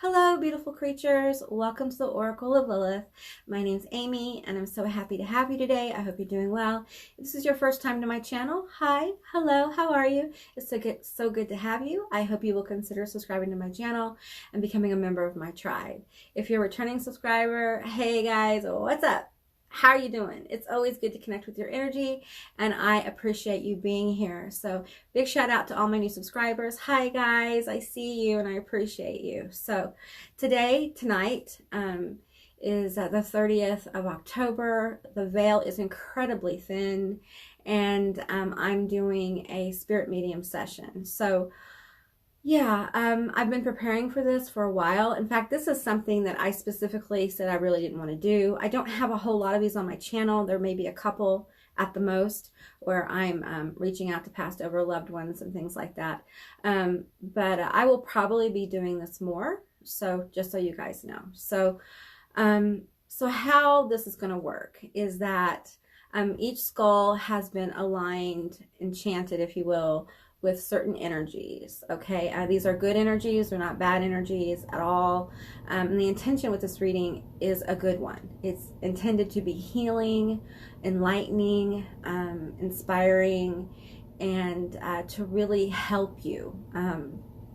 Hello, beautiful creatures. Welcome to the Oracle of Lilith. My name's Amy, and I'm so happy to have you today. I hope you're doing well. If this is your first time to my channel, hi, hello, how are you? It's so good to have you. I hope you will consider subscribing to my channel and becoming a member of my tribe. If you're a returning subscriber, hey guys, what's up? How are you doing? It's always good to connect with your energy, and I appreciate you being here. So big shout out to all my new subscribers. Hi guys, I see you and I appreciate you. So tonight is the 30th of October. The veil is incredibly thin, and I'm doing a spirit medium session. So yeah, I've been preparing for this for a while. In fact, this is something that I specifically said I really didn't want to do. I don't have a whole lot of these on my channel. There may be a couple at the most where I'm reaching out to past over loved ones and things like that. But I will probably be doing this more. So just so you guys know. So how this is going to work is that each skull has been aligned, enchanted, if you will, with certain energies. Okay, these are good energies. They're not bad energies at all. And the intention with this reading is a good one. It's intended to be healing, enlightening, inspiring, and to really help you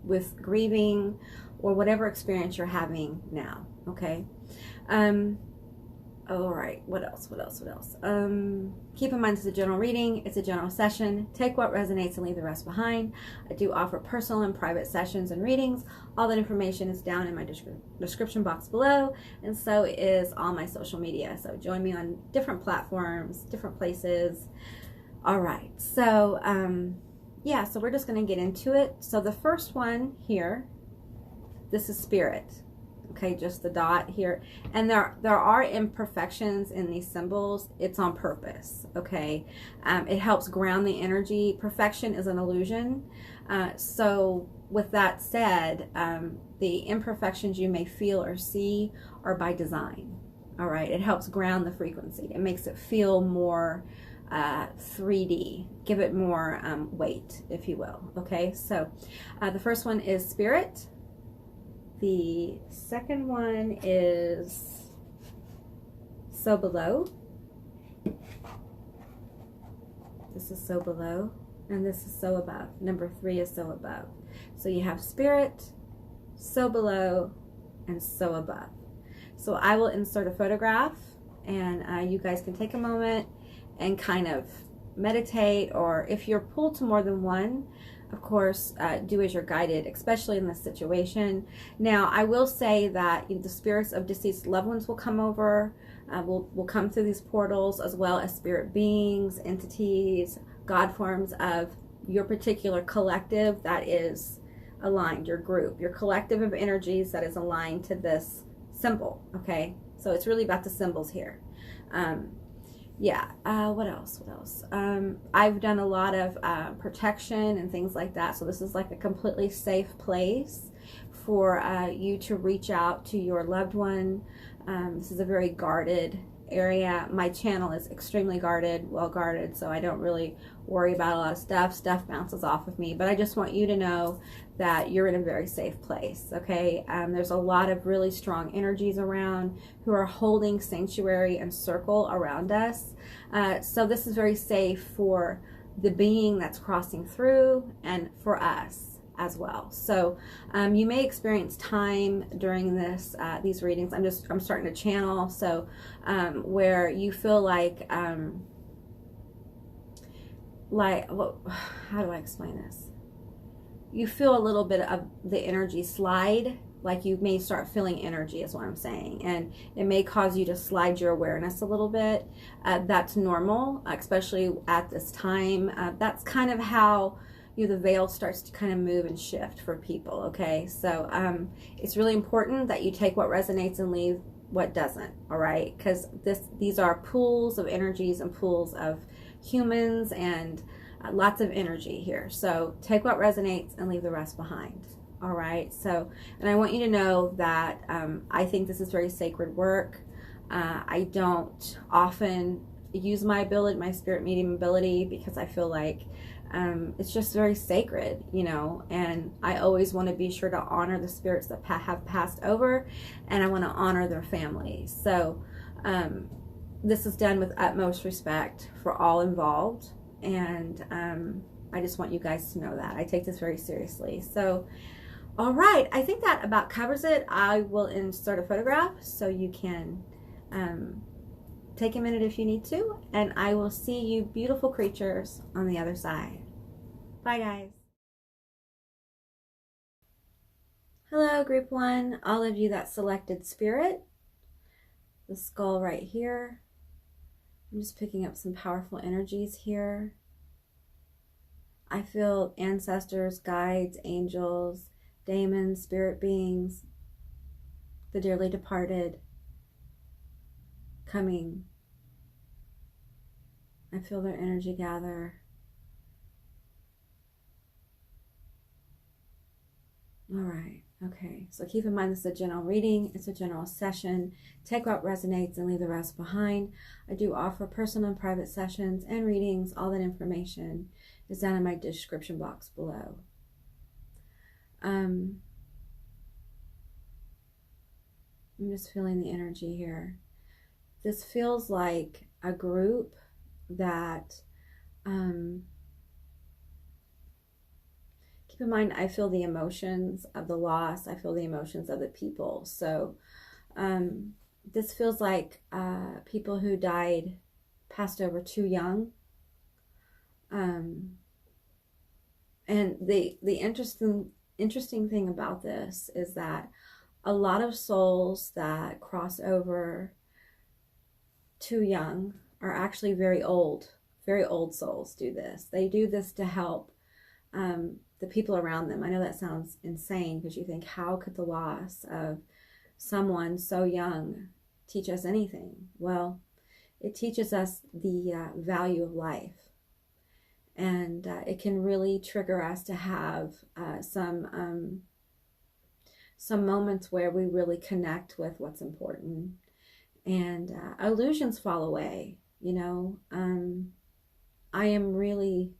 with grieving or whatever experience you're having now. Okay. All right, what else? Keep in mind, this is a general reading. It's a general session. Take what resonates and leave the rest behind. I do offer personal and private sessions and readings. All that information is down in my description box below, and so is all my social media. So join me on different platforms, different places. All right, so yeah, so we're just going to get into it. So the first one here, this is spirit. Okay, just the dot here, and there are imperfections in these symbols. It's on purpose. Okay, it helps ground the energy. Perfection is an illusion. So with that said, the imperfections you may feel or see are by design. All right, it helps ground the frequency. It makes it feel more 3D. Give it more weight, if you will. Okay, so the first one is spirit. The second one is so below. This is so below, and this is so above. Number 3 is so above. So you have spirit, so below, and so above. So I will insert a photograph, and you guys can take a moment and kind of meditate, or if you're pulled to more than one, of course, do as you're guided, especially in this situation. Now, I will say that the spirits of deceased loved ones will come over, will come through these portals, as well as spirit beings, entities, God forms of your particular collective that is aligned, your group, your collective of energies that is aligned to this symbol. Okay, so it's really about the symbols here. Yeah, what else? I've done a lot of protection and things like that. So this is like a completely safe place for you to reach out to your loved one. This is a very guarded area. My channel is extremely guarded, well guarded, so I don't really worry about a lot of stuff. Stuff bounces off of me, but I just want you to know that you're in a very safe place. Okay, there's a lot of really strong energies around who are holding sanctuary and circle around us. So this is very safe for the being that's crossing through and for us as well. So you may experience time during this these readings. I'm starting to channel, so where you feel like how do I explain this? You feel a little bit of the energy slide, like you may start feeling energy is what I'm saying, and it may cause you to slide your awareness a little bit. That's normal, especially at this time. That's kind of how the veil starts to kind of move and shift for people. Okay, so it's really important that you take what resonates and leave what doesn't. All right, because these are pools of energies and pools of humans, and lots of energy here. So take what resonates and leave the rest behind. All right, so, and I want you to know that I think this is very sacred work. I don't often use my ability, my spirit medium ability, because I feel like it's just very sacred, you know, and I always want to be sure to honor the spirits that have passed over, and I want to honor their families. So this is done with utmost respect for all involved, and I just want you guys to know that I take this very seriously. So all right, I think that about covers it. I will insert a photograph so you can take a minute if you need to, and I will see you beautiful creatures on the other side. Bye guys. Hello group 1, all of you that selected spirit, the skull right here. I'm just picking up some powerful energies here. I feel ancestors, guides, angels, daemons, spirit beings, the dearly departed coming. I feel their energy gather. All right, okay, so keep in mind this is a general reading, it's a general session. Take what resonates and leave the rest behind. I do offer personal and private sessions and readings. All that information is down in my description box below. I'm just feeling the energy here. This feels like a group that, keep in mind, I feel the emotions of the loss. I feel the emotions of the people. So this feels like people who died, passed over too young. And the interesting thing about this is that a lot of souls that cross over too young are actually very old souls do this. They do this to help the people around them. I know that sounds insane because you think, how could the loss of someone so young teach us anything? Well, it teaches us the value of life. And it can really trigger us to have some moments where we really connect with what's important, and illusions fall away. You know, I am really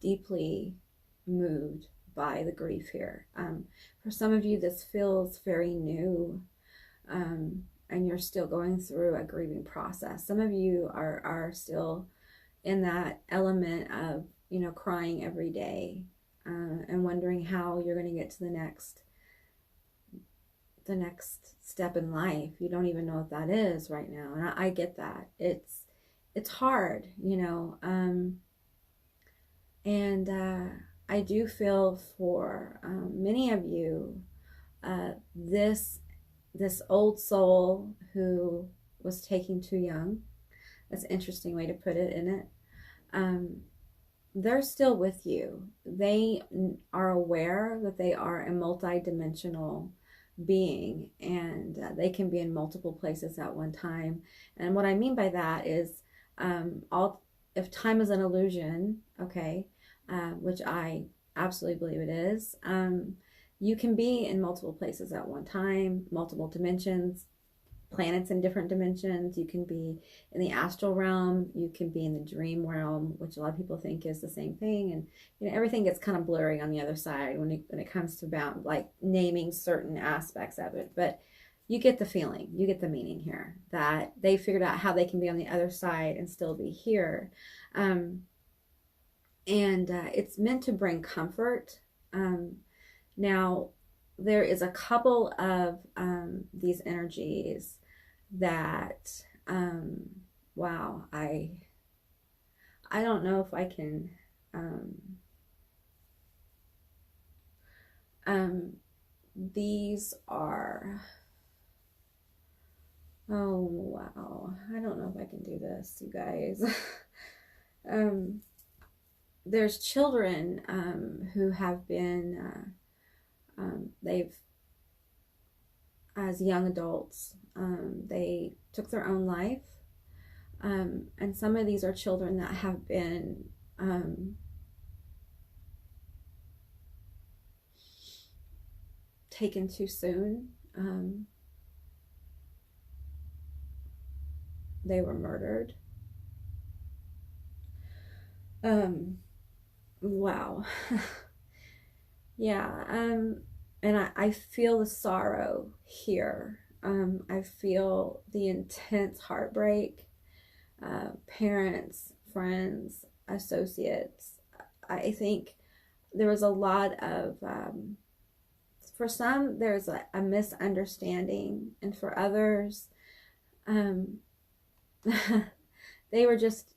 deeply moved by the grief here. For some of you, this feels very new, and you're still going through a grieving process. Some of you are still in that element of, you know, crying every day and wondering how you're going to get to the next step in life. You don't even know what that is right now, and I get that. It's hard, you know, and I do feel for many of you, this old soul who was taken too young. That's an interesting way to put it, isn't it? They're still with you. They are aware that they are a multi-dimensional being, and they can be in multiple places at one time. And what I mean by that is, if time is an illusion, okay, which I absolutely believe it is, you can be in multiple places at one time, multiple dimensions, planets in different dimensions. You can be in the astral realm, you can be in the dream realm, which a lot of people think is the same thing, and you know, everything gets kind of blurry on the other side when it comes to about like naming certain aspects of it. But you get the feeling, you get the meaning here, that they figured out how they can be on the other side and still be here. And it's meant to bring comfort. Now, there is a couple of these energies that, wow, I don't know if I can, these are, oh, wow, I don't know if I can do this, you guys. There's children who have been, they've, as young adults, they took their own life, and some of these are children that have been taken too soon. They were murdered. Wow. Yeah. And I feel the sorrow here. I feel the intense heartbreak. Parents, friends, associates. I think there was a lot of, for some, there's a misunderstanding, and for others, um, they were just,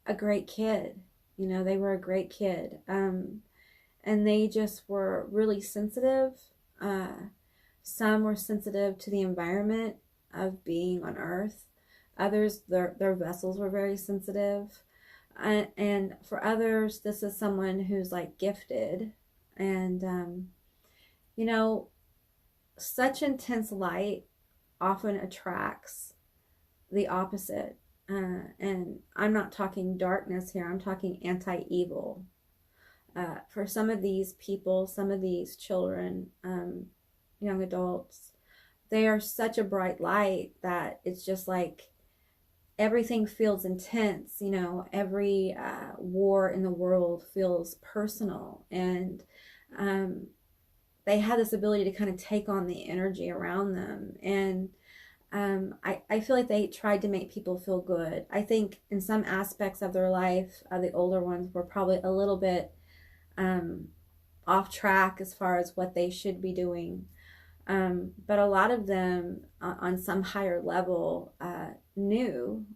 a great kid. They were a great kid. And they just were really sensitive. Some were sensitive to the environment of being on Earth. Others, their vessels were very sensitive. And for others, this is someone who's like gifted. And, such intense light often attracts the opposite. And I'm not talking darkness here, I'm talking anti-evil. For some of these people, some of these children, young adults, they are such a bright light that it's just like everything feels intense. Every war in the world feels personal. And they have this ability to kind of take on the energy around them. And I feel like they tried to make people feel good. I think in some aspects of their life, the older ones were probably a little bit off track as far as what they should be doing. But a lot of them on some higher level knew,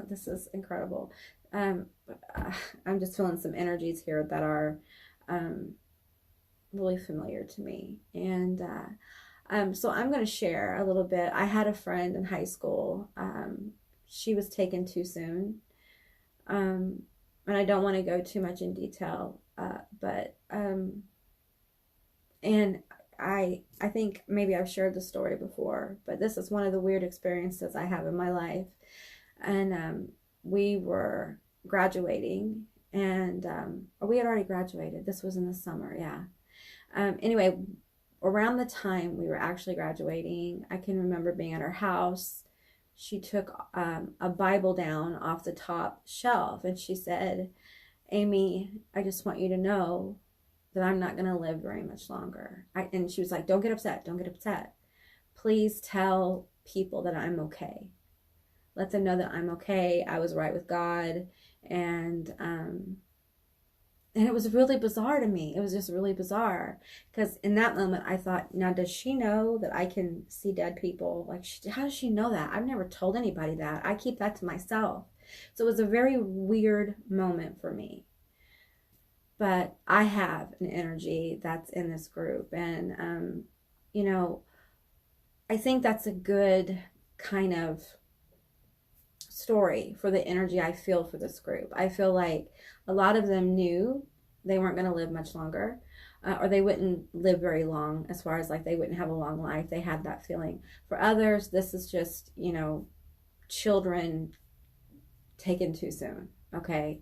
this is incredible. I'm just feeling some energies here that are really familiar to me. And so I'm going to share a little bit. I had a friend in high school. She was taken too soon. And I don't want to go too much in detail. And I think maybe I've shared the story before, but this is one of the weird experiences I have in my life. And we were graduating, and we had already graduated. This was in the summer, yeah. Anyway, around the time we were actually graduating, I can remember being at her house. She took a Bible down off the top shelf, and she said, "Amy, I just want you to know that I'm not going to live very much longer." And she was like, "Don't get upset. Don't get upset. Please tell people that I'm okay. Let them know that I'm okay. I was right with God." And it was really bizarre to me. It was just really bizarre. Because in that moment, I thought, now, does she know that I can see dead people? Like, how does she know that? I've never told anybody that. I keep that to myself. So it was a very weird moment for me. But I have an energy that's in this group. And, I think that's a good kind of story for the energy I feel for this group. I feel like a lot of them knew they weren't going to live much longer, or they wouldn't live very long, as far as like they wouldn't have a long life. They had that feeling. For others, this is just, children taken too soon. Okay.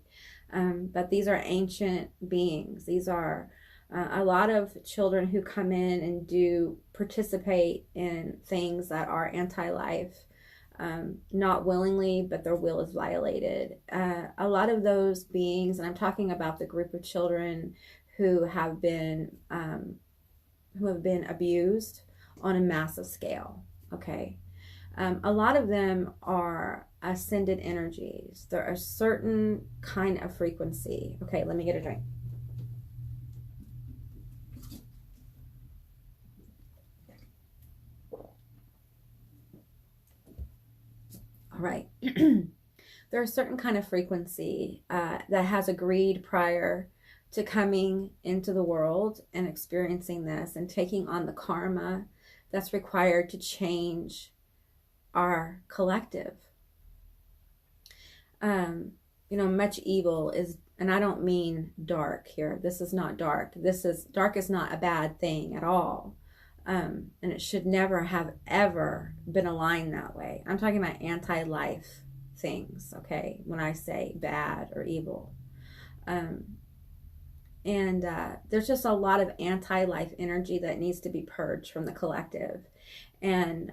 But these are ancient beings. These are a lot of children who come in and do participate in things that are anti-life, not willingly, but their will is violated. A lot of those beings, and I'm talking about the group of children who have been abused on a massive scale. Okay. A lot of them are ascended energies. They're a certain kind of frequency. Okay, let me get a drink. All right. They're a certain kind of frequency that has agreed prior to coming into the world and experiencing this and taking on the karma that's required to change our collective. Much evil is, and I don't mean dark here. This is not dark. Dark is not a bad thing at all. And it should never have ever been aligned that way. I'm talking about anti-life things, okay, when I say bad or evil. There's just a lot of anti-life energy that needs to be purged from the collective. And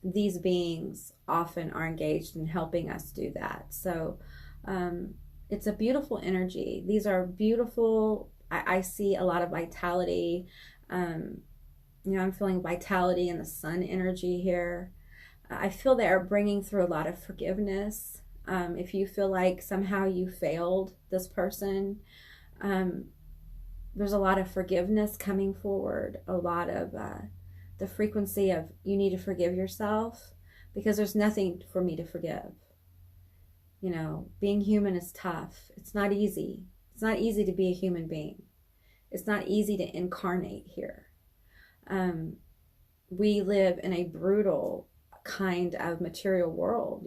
these beings often are engaged in helping us do that. So It's a beautiful energy. These are beautiful. I see a lot of vitality. I'm feeling vitality in the sun energy here. I feel they are bringing through a lot of forgiveness. If you feel like somehow you failed this person, there's a lot of forgiveness coming forward, a lot of the frequency of you need to forgive yourself because there's nothing for me to forgive. Being human is tough. It's not easy. It's not easy to be a human being. It's not easy to incarnate here. We live in a brutal kind of material world,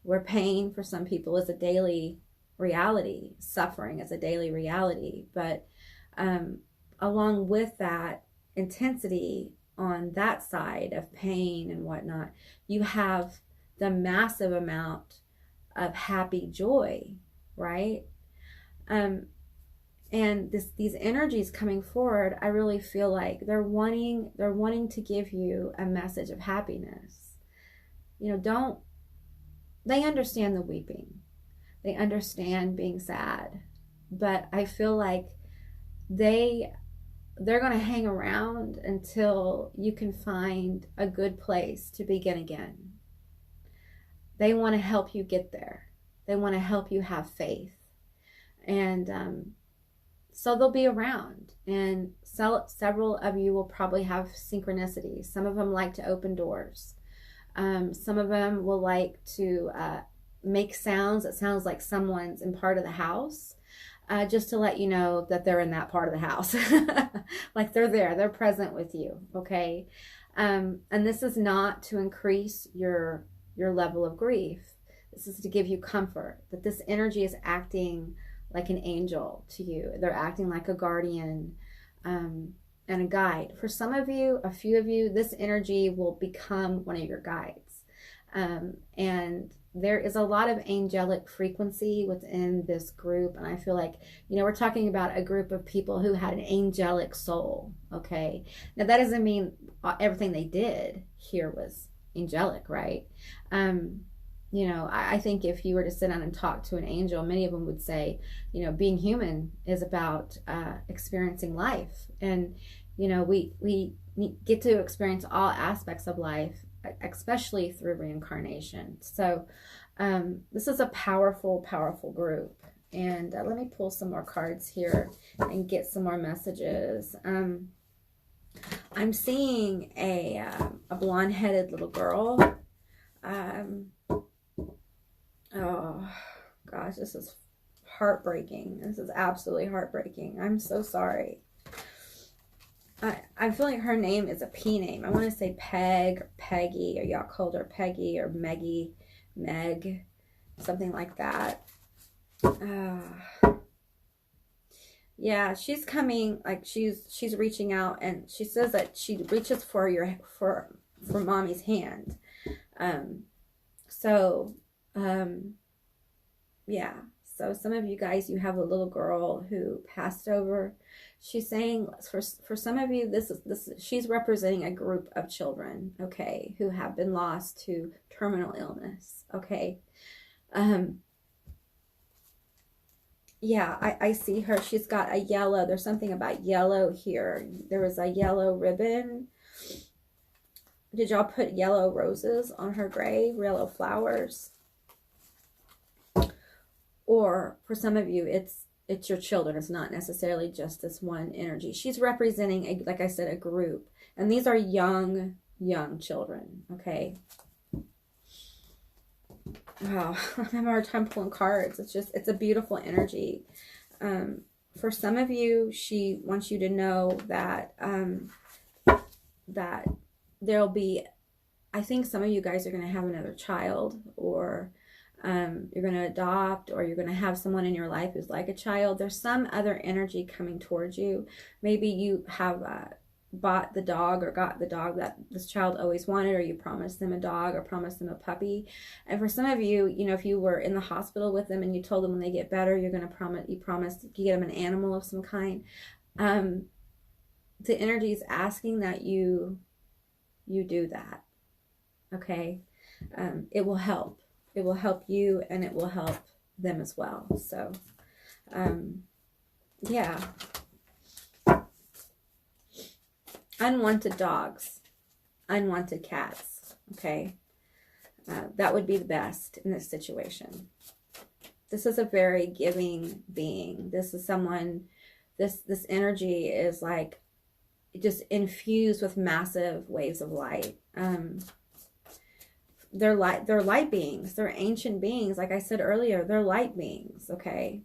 where pain for some people is a daily reality, suffering is a daily reality. But along with that intensity on that side of pain and whatnot, you have the massive amount of happy joy, right? And these energies coming forward, I really feel like they're wanting to give you a message of happiness. They understand the weeping. They understand being sad. But I feel like they're going to hang around until you can find a good place to begin again. They want to help you get there. They want to help you have faith. And so they'll be around. And several of you will probably have synchronicities. Some of them like to open doors. Some of them will like to make sounds that sounds like someone's in part of the house, just to let you know that they're in that part of the house. Like they're there, they're present with you, okay? And this is not to increase your level of grief. This is to give you comfort that this energy is acting like an angel to you. They're acting like a guardian and a guide. For some of you, a few of you, this energy will become one of your guides. And there is a lot of angelic frequency within this group. And I feel like, we're talking about a group of people who had an angelic soul, okay? Now, that doesn't mean everything they did here was angelic, right? I think if you were to sit down and talk to an angel, many of them would say, being human is about experiencing life. And, we get to experience all aspects of life, especially through reincarnation. So this is a powerful, powerful group. And let me pull some more cards here and get some more messages. I'm seeing a blonde-headed little girl. Oh, gosh, this is heartbreaking. This is absolutely heartbreaking. I'm so sorry. I feel like her name is a P name. I want to say Peg or Peggy, or y'all called her Peggy or Meggie, Meg, something like that. Yeah, she's coming, like she's reaching out, and she says that she reaches for mommy's hand. Yeah, so some of you guys, you have a little girl who passed over. She's saying for some of you, this she's representing a group of children, okay, who have been lost to terminal illness, okay. Yeah, I see her. She's got a yellow. There's something about yellow here. There was a yellow ribbon. Did y'all put yellow roses on her grave? Yellow flowers? Or for some of you, it's your children. It's not necessarily just this one energy. She's representing, like I said, a group. And these are young children, okay? Wow, I'm having a hard time pulling cards. It's a beautiful energy. For some of you, she wants you to know that that there'll be, I think some of you guys are going to have another child, or you're going to adopt, or you're going to have someone in your life who's like a child. There's some other energy coming towards you. Maybe you have bought the dog or got the dog that this child always wanted, or you promised them a dog or promised them a puppy. And for some of you, if you were in the hospital with them and you told them when they get better, you're going to promise to get them an animal of some kind. The energy is asking that you do that. Okay. It will help. It will help you, and it will help them as well. So, yeah. Unwanted dogs, unwanted cats, okay? That would be the best in this situation. This is a very giving being. This is someone, this energy is like just infused with massive waves of light. They're light beings. They're ancient beings. Like I said earlier, they're light beings, okay?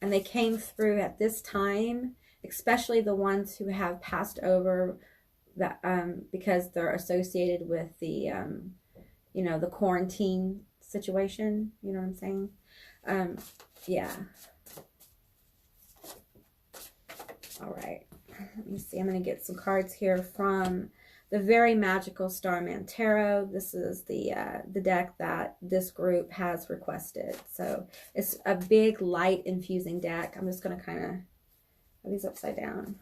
And they came through at this time, especially the ones who have passed over, that because they're associated with the you know, the quarantine situation. You know what I'm saying? Yeah. All right. Let me see. I'm going to get some cards here from the Very Magical Starman Tarot. This is the deck that this group has requested. So it's a big light infusing deck. I'm just going to kind of have these upside down.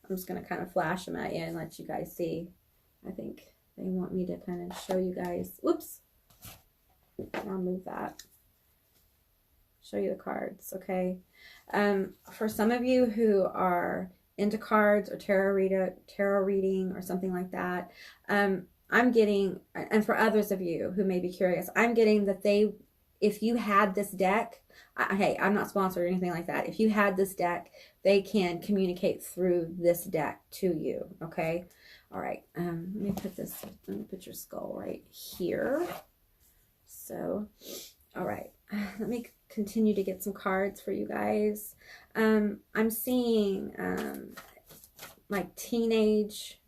I'm just going to kind of flash them at you and let you guys see. I think they want me to kind of show you guys. Whoops. I'll move that. Show you the cards, okay? For some of you who are into cards or tarot reading or something like that, I'm getting, and for others of you who may be curious, I'm getting that if you had this deck, hey, I'm not sponsored or anything like that. If you had this deck, they can communicate through this deck to you, okay? All right, let me put your skull right here. So, all right, let me continue to get some cards for you guys. I'm seeing like teenage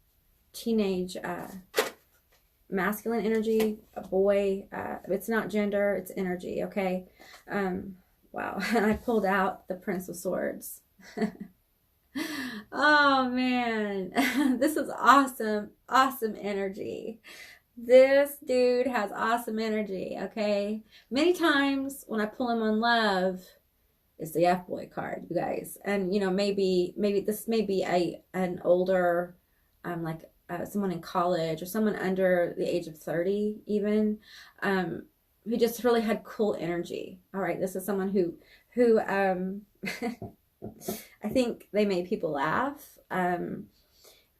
masculine energy, a boy. It's not gender, it's energy, okay? Wow, and I pulled out the Prince of Swords. Oh man, this is awesome energy. This dude has awesome energy, okay? Many times when I pull him on love, it's the F-boy card, you guys. And, you know, maybe this may be an older, like someone in college or someone under the age of 30 even, who just really had cool energy. All right, this is someone who I think they made people laugh.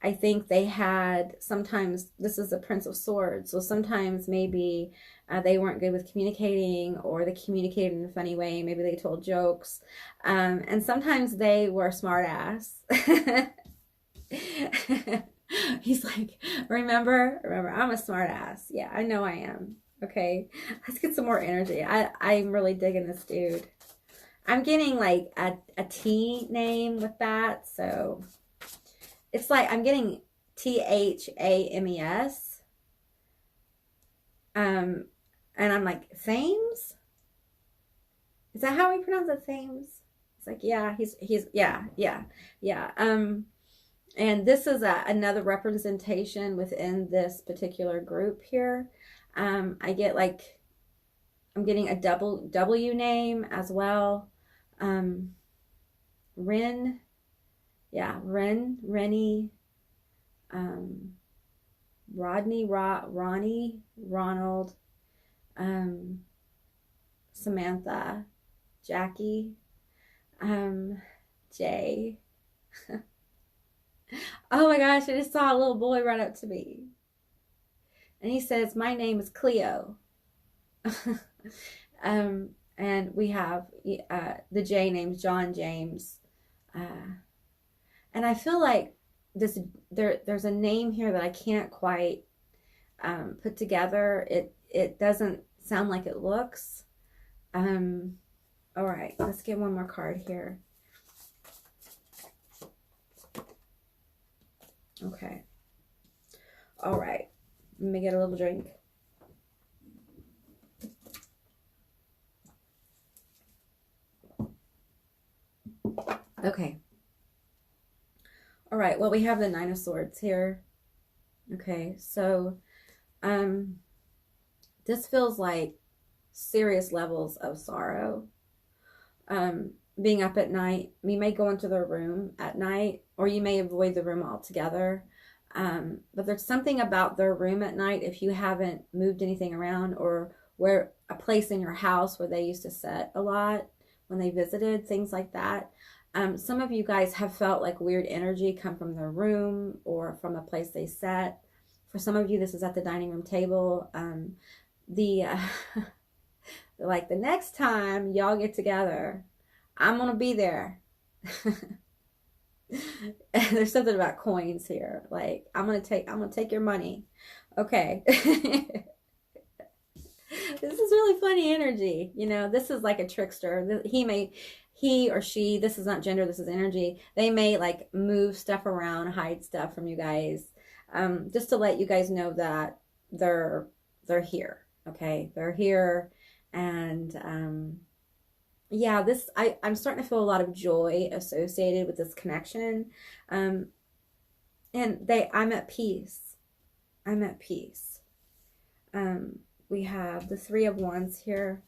I think they had, sometimes, this is a Prince of Swords, so sometimes maybe they weren't good with communicating, or they communicated in a funny way. Maybe they told jokes. And sometimes they were smart ass. He's like, remember, I'm a smart ass. Yeah, I know I am. Okay, let's get some more energy. I'm really digging this dude. I'm getting like a T name with that, so it's like I'm getting THAMES. And I'm like, Thames? Is that how we pronounce it, Thames? It's like, yeah, he's yeah. And this is another representation within this particular group here. I get like, I'm getting a W name as well. Rennie, Rodney, Ronnie, Ronald, Samantha, Jackie, Jay. Oh my gosh, I just saw a little boy run up to me. And he says, my name is Cleo. And we have the J names, John, James. And I feel like there's a name here that I can't quite put together. It doesn't sound like it looks. All right, let's get one more card here. Okay. All right. Let me get a little drink. Okay. All right. Well, we have the Nine of Swords here. Okay. So, this feels like serious levels of sorrow. Being up at night, you may go into their room at night, or you may avoid the room altogether. But there's something about their room at night, if you haven't moved anything around or where a place in your house where they used to sit a lot when they visited, things like that. Some of you guys have felt like weird energy come from their room or from a place they sat. For some of you, this is at the dining room table. Like the next time y'all get together, I'm gonna be there. There's something about coins here. Like I'm gonna take your money. Okay. This is really funny energy. You know, this is like a trickster. He or she, this is not gender, this is energy. They may like move stuff around, hide stuff from you guys, just to let you guys know that they're here. Okay, they're here, and yeah, I'm starting to feel a lot of joy associated with this connection, and I'm at peace. I'm at peace. We have the Three of Wands here.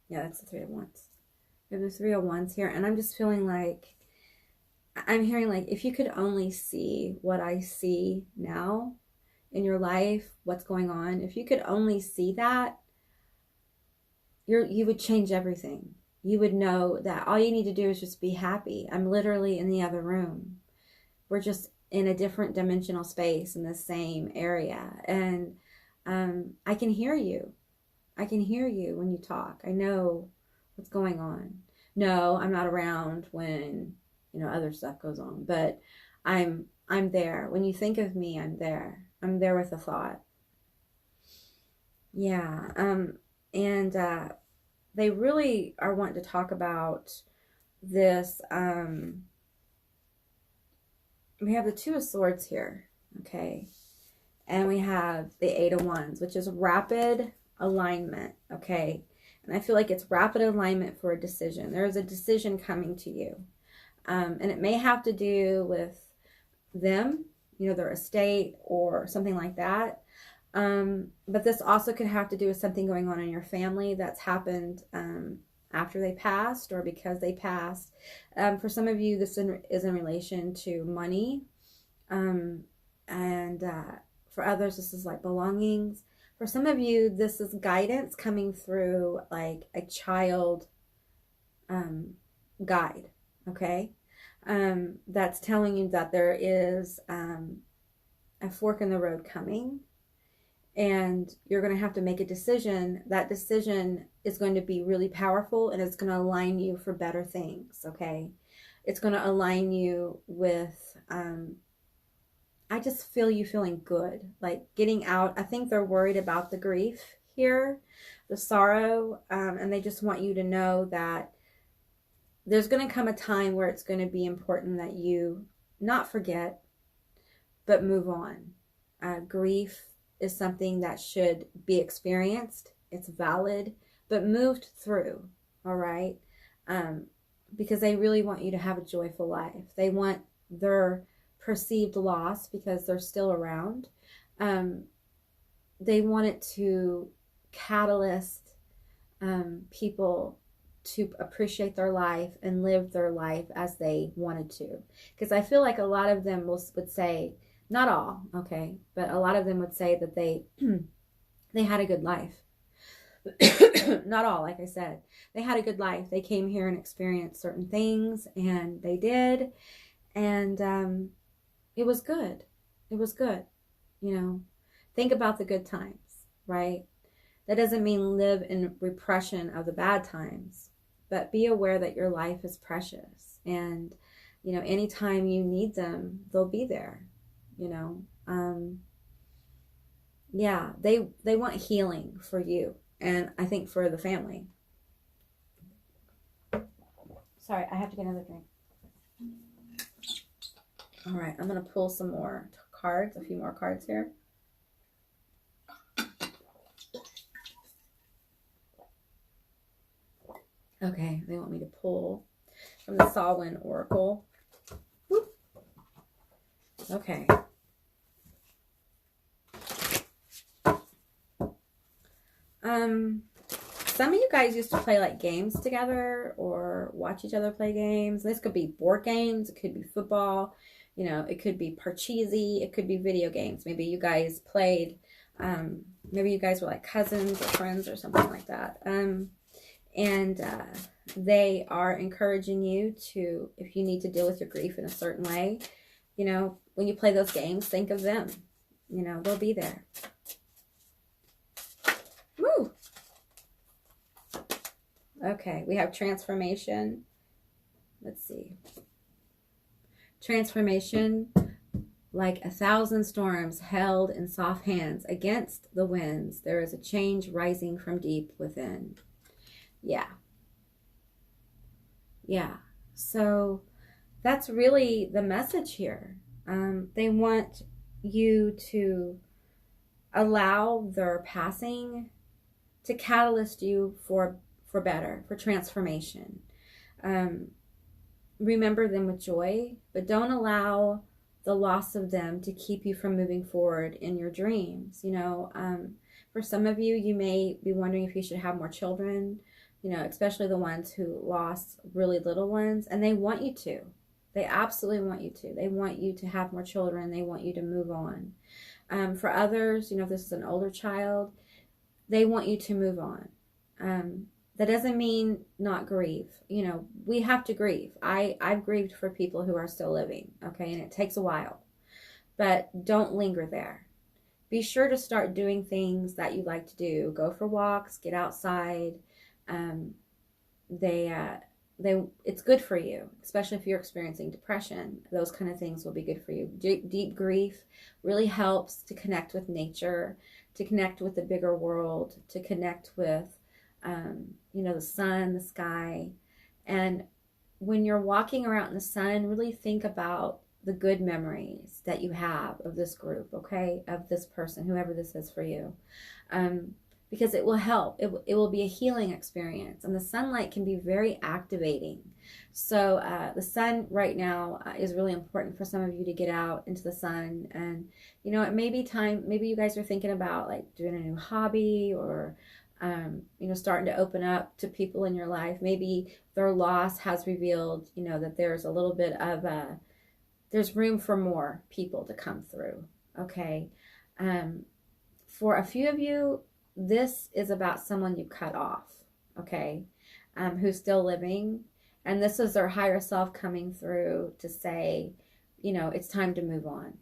Yeah, that's the Three of Wands. We have the Three of Wands here, and I'm just feeling like, I'm hearing like, if you could only see what I see now in your life, what's going on, if you could only see that, you would change everything. You would know that all you need to do is just be happy. I'm literally in the other room. We're just in a different dimensional space in the same area, and I can hear you. I can hear you when you talk. I know what's going on. No, I'm not around when, you know, other stuff goes on, but I'm there. When you think of me, I'm there. I'm there with a thought. Yeah. And they really are wanting to talk about this. We have the Two of Swords here. Okay. And we have the Eight of Wands, which is rapid alignment. Okay. And I feel like it's rapid alignment for a decision. There's a decision coming to you. And it may have to do with them, you know, their estate or something like that. But this also could have to do with something going on in your family that's happened after they passed or because they passed. For some of you, this is in relation to money. And for others, this is like belongings. For some of you, this is guidance coming through like a child guide, okay? That's telling you that there is a fork in the road coming, and you're going to have to make a decision. That decision is going to be really powerful, and it's going to align you for better things, okay? It's going to align you with, I just feel you feeling good, like getting out. I think they're worried about the grief here, the sorrow, and they just want you to know that there's going to come a time where it's going to be important that you not forget, but move on. Grief is something that should be experienced. It's valid, but moved through, all right? Because they really want you to have a joyful life. They want their perceived loss, because they're still around. They want it to catalyst people to appreciate their life and live their life as they wanted to. Because I feel like a lot of them would say, not all, okay, but a lot of them would say that they had a good life. Not all, like I said. They had a good life. They came here and experienced certain things, and they did. And it was good. It was good. You know, think about the good times, right? That doesn't mean live in repression of the bad times, but be aware that your life is precious. And, you know, anytime you need them, they'll be there, you know. Yeah, they want healing for you. And I think for the family. Sorry, I have to get another drink. All right, I'm going to pull some more cards, a few more cards here. Okay, they want me to pull from the Samhain Oracle. Whoop. Okay. Some of you guys used to play like games together or watch each other play games. This could be board games, it could be football, you know, it could be parcheesi, it could be video games. Maybe you guys played Maybe you guys were like cousins or friends or something like that. And they are encouraging you to, if you need to deal with your grief in a certain way, you know, when you play those games, think of them. You know, they'll be there. Woo! Okay, we have transformation. Let's see. Transformation, like 1,000 storms held in soft hands against the winds. There is a change rising from deep within. Yeah. Yeah. So that's really the message here. They want you to allow their passing to catalyst you for better, for transformation. Remember them with joy, but don't allow the loss of them to keep you from moving forward in your dreams. You know, for some of you, you may be wondering if you should have more children, you know, especially the ones who lost really little ones, and they want you to. They absolutely want you to. They want you to have more children. They want you to move on. For others, you know, if this is an older child, they want you to move on. That doesn't mean not grieve. You know, we have to grieve. I've grieved for people who are still living, okay? And it takes a while. But don't linger there. Be sure to start doing things that you like to do. Go for walks, get outside. It's good for you, especially if you're experiencing depression. Those kind of things will be good for you. Deep grief really helps to connect with nature, to connect with the bigger world, to connect with you know, the sun, the sky. And when you're walking around in the sun, really think about the good memories that you have of this group, okay, of this person, whoever this is for you, because it will help. It will be a healing experience, and the sunlight can be very activating. So the sun right now is really important for some of you to get out into the sun. And you know, it may be time, maybe you guys are thinking about like doing a new hobby, or you know, starting to open up to people in your life. Maybe their loss has revealed, you know, that there's a little bit of there's room for more people to come through, okay? For a few of you, this is about someone you cut off, okay, who's still living. And this is their higher self coming through to say, you know, it's time to move on,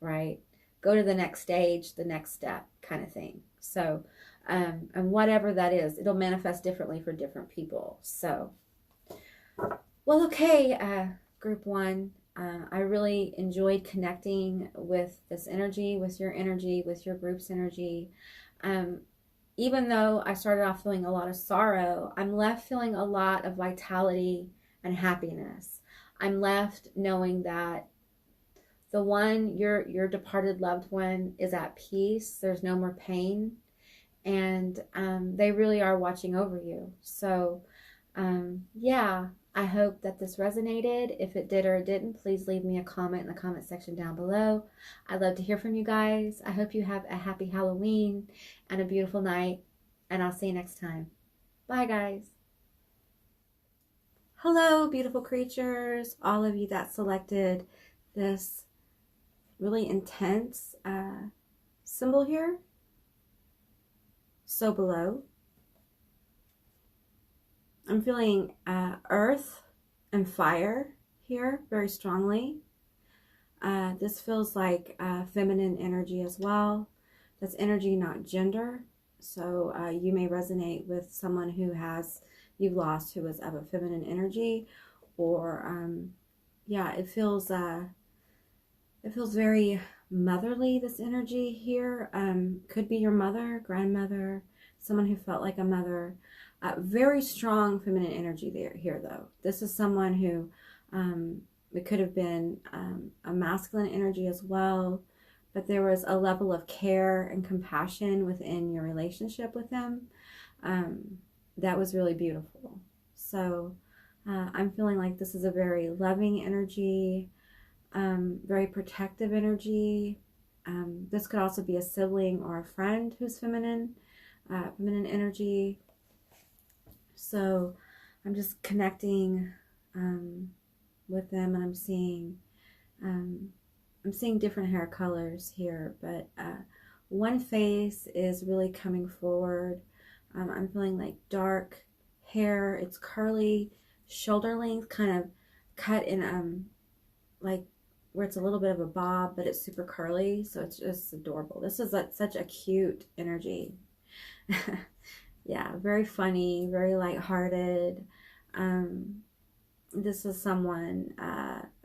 right? Go to the next stage, the next step kind of thing. So, and whatever that is, it'll manifest differently for different people. So, well, okay, group one, I really enjoyed connecting with this energy, with your group's energy. Even though I started off feeling a lot of sorrow, I'm left feeling a lot of vitality and happiness. I'm left knowing that the one, your departed loved one, is at peace. There's no more pain. And they really are watching over you. So, yeah, I hope that this resonated. If it did or it didn't, please leave me a comment in the comment section down below. I'd love to hear from you guys. I hope you have a happy Halloween and a beautiful night. And I'll see you next time. Bye, guys. Hello, beautiful creatures. All of you that selected this really intense symbol here. So below, I'm feeling earth and fire here very strongly. This feels like feminine energy as well. That's energy, not gender. So you may resonate with someone you've lost who is of a feminine energy, or yeah, it feels very motherly, this energy here. Could be your mother, grandmother, someone who felt like a mother. Very strong feminine energy here though. This is someone who, it could have been a masculine energy as well, but there was a level of care and compassion within your relationship with them that was really beautiful. So I'm feeling like this is a very loving energy, very protective energy. This could also be a sibling or a friend who's feminine energy. So I'm just connecting with them, and I'm seeing different hair colors here, but one face is really coming forward. I'm feeling like dark hair. It's curly, shoulder length, kind of cut in like where it's a little bit of a bob, but it's super curly, so it's just adorable. This is like such a cute energy. Yeah, very funny, very lighthearted. This is someone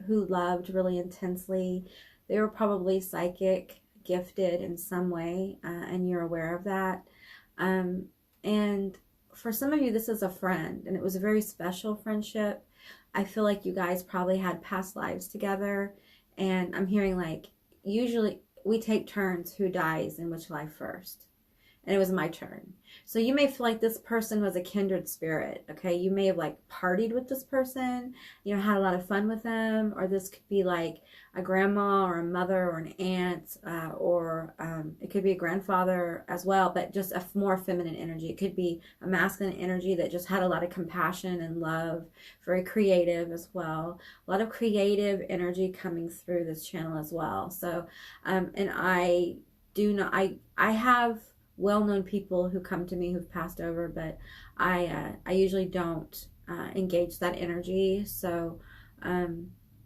who loved really intensely. They were probably psychic, gifted in some way, and you're aware of that. And for some of you, this is a friend, and it was a very special friendship. I feel like you guys probably had past lives together, and I'm hearing like, usually we take turns who dies in which life first. And it was my turn. So you may feel like this person was a kindred spirit, okay? You may have like partied with this person, you know, had a lot of fun with them, or this could be like a grandma or a mother or an aunt, or it could be a grandfather as well, but just a more feminine energy. It could be a masculine energy that just had a lot of compassion and love, very creative as well. A lot of creative energy coming through this channel as well. So, and I do not, I have well-known people who come to me who've passed over, but I usually don't engage that energy. So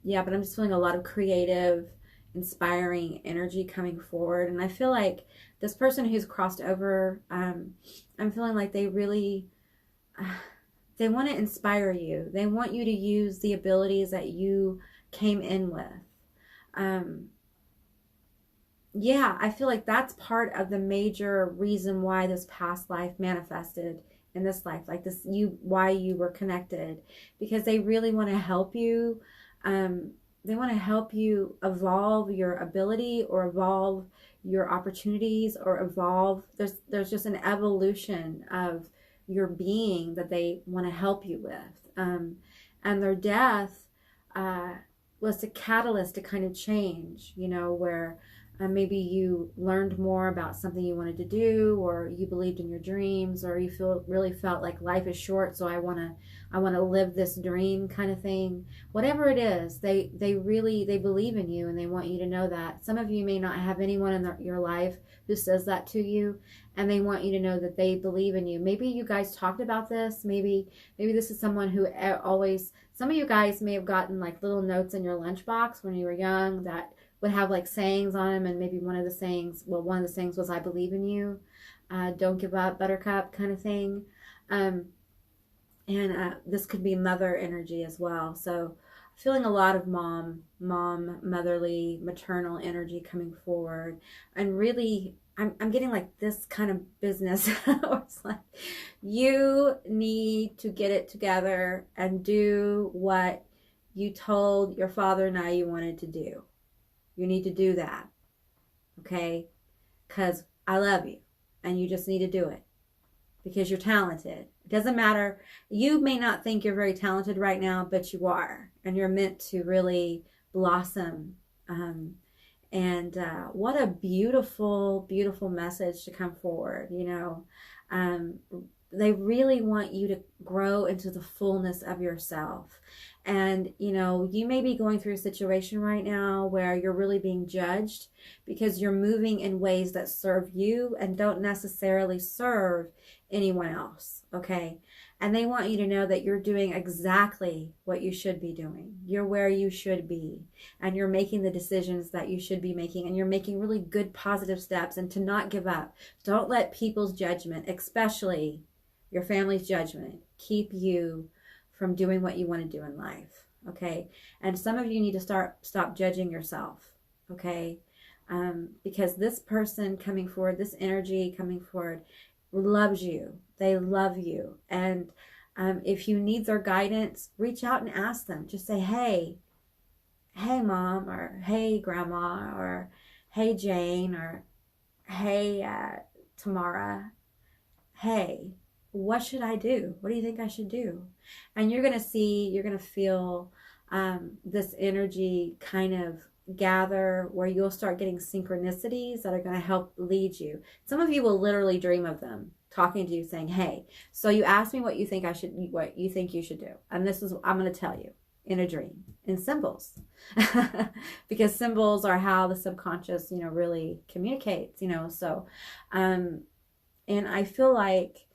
yeah, but I'm just feeling a lot of creative, inspiring energy coming forward, and I feel like this person who's crossed over, I'm feeling like they really they want to inspire you. They want you to use the abilities that you came in with. Yeah, I feel like that's part of the major reason why this past life manifested in this life, like this, why you were connected, because they really want to help you. They want to help you evolve your ability, or evolve your opportunities, or evolve. There's just an evolution of your being that they want to help you with. And their death was a catalyst to kind of change, you know, where maybe you learned more about something you wanted to do, or you believed in your dreams, or you really felt like life is short, so I want to live this dream kind of thing. Whatever it is, they believe in you, and they want you to know that. Some of you may not have anyone in your life who says that to you, and they want you to know that they believe in you. Maybe you guys talked about this. Maybe this is someone who always, some of you guys may have gotten like little notes in your lunchbox when you were young that would have like sayings on them, and maybe one of the sayings was, I believe in you, don't give up, buttercup, kind of thing. And this could be mother energy as well. So feeling a lot of mom, motherly, maternal energy coming forward. And really, I'm getting like this kind of business where it's like, you need to get it together and do what you told your father and I you wanted to do. You need to do that, okay? Because I love you, and you just need to do it because you're talented. It doesn't matter. You may not think you're very talented right now, but you are, and you're meant to really blossom. And what a beautiful, beautiful message to come forward, you know. They really want you to grow into the fullness of yourself. And, you know, you may be going through a situation right now where you're really being judged because you're moving in ways that serve you and don't necessarily serve anyone else, okay? And they want you to know that you're doing exactly what you should be doing. You're where you should be, and you're making the decisions that you should be making, and you're making really good, positive steps, and to not give up. Don't let people's judgment, especially your family's judgment, keep you from doing what you want to do in life, okay? And some of you need to stop judging yourself, okay? Because this person coming forward, this energy coming forward, loves you. They love you. And if you need their guidance, reach out and ask them. Just say, hey mom, or hey grandma, or hey Jane, or hey Tamara, hey, what should I do? What do you think I should do? And you're going to feel this energy kind of gather, where you'll start getting synchronicities that are going to help lead you. Some of you will literally dream of them talking to you, saying, hey, so you asked me what you think you should do. And this is, I'm going to tell you. in a dream in symbols. Because symbols are how the subconscious, you know, really communicates, you know. So and I feel like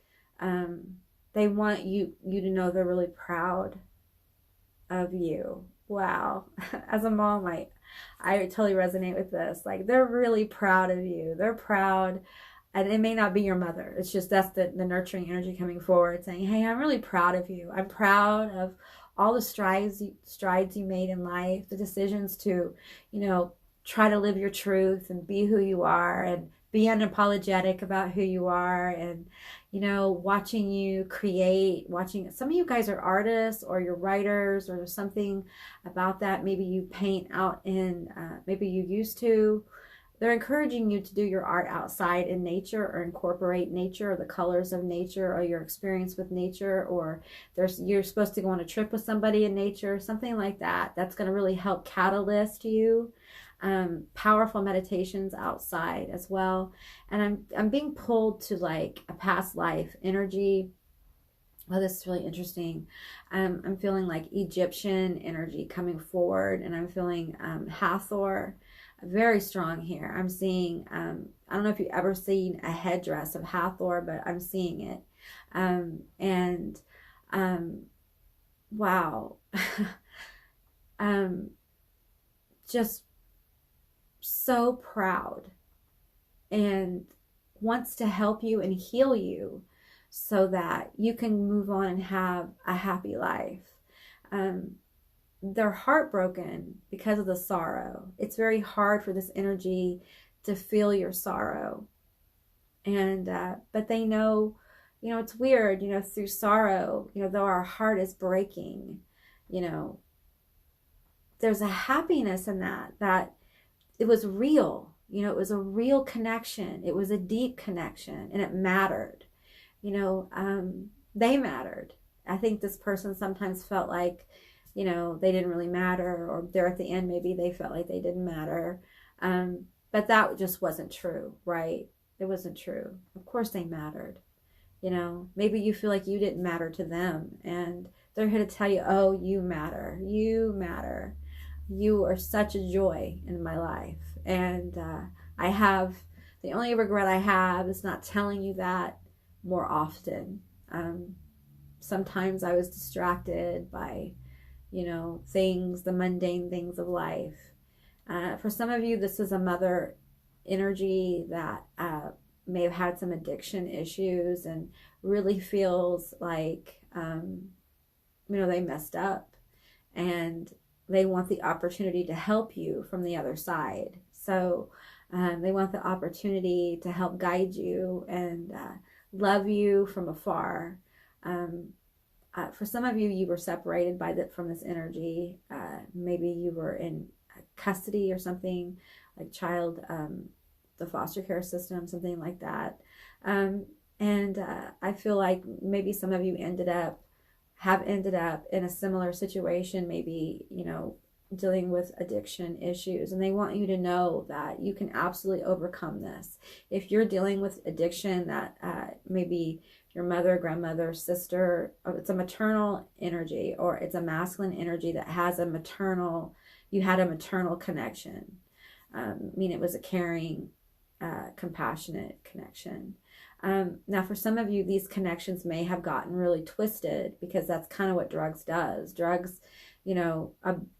they want you to know they're really proud of you. Wow. As a mom, I totally resonate with this. Like, they're really proud of you. They're proud. And it may not be your mother. It's just that's the nurturing energy coming forward saying, hey, I'm really proud of you. I'm proud of all the strides you made in life, the decisions to, you know, try to live your truth and be who you are and be unapologetic about who you are. And, you know, watching you create, watching, some of you guys are artists or you're writers or there's something about that. Maybe you paint out in, maybe you used to. They're encouraging you to do your art outside in nature or incorporate nature or the colors of nature or your experience with nature, or you're supposed to go on a trip with somebody in nature, something like that. That's going to really help catalyst you. Powerful meditations outside as well. And I'm being pulled to like a past life energy. Oh, this is really interesting. I'm feeling like Egyptian energy coming forward, and I'm feeling Hathor very strong here. I'm seeing, I don't know if you've ever seen a headdress of Hathor, but I'm seeing it. Wow. Just so proud and wants to help you and heal you so that you can move on and have a happy life. They're heartbroken because of the sorrow. It's very hard for this energy to feel your sorrow. And, but they know, you know, it's weird, you know, through sorrow, you know, though our heart is breaking, you know, there's a happiness in that it was real, you know, it was a real connection. It was a deep connection and it mattered, you know, they mattered. I think this person sometimes felt like, you know, they didn't really matter, or there at the end, maybe they felt like they didn't matter. But that just wasn't true, right? It wasn't true. Of course they mattered. You know, maybe you feel like you didn't matter to them, and they're here to tell you, oh, you matter. You matter. You are such a joy in my life. And the only regret I have is not telling you that more often. Sometimes I was distracted by, you know, things, the mundane things of life. For some of you, this is a mother energy that may have had some addiction issues and really feels like, you know, they messed up and they want the opportunity to help you from the other side. So they want the opportunity to help guide you and love you from afar. For some of you, you were separated from this energy. Maybe you were in custody or something, like child, the foster care system, something like that. I feel like maybe some of you have ended up in a similar situation, maybe, you know, dealing with addiction issues. And they want you to know that you can absolutely overcome this. If you're dealing with addiction that maybe your mother, grandmother, sister, it's a maternal energy, or it's a masculine energy that has you had a maternal connection. I mean, it was a caring, compassionate connection. Now, for some of you, these connections may have gotten really twisted because that's kind of what drugs does. Drugs, you know,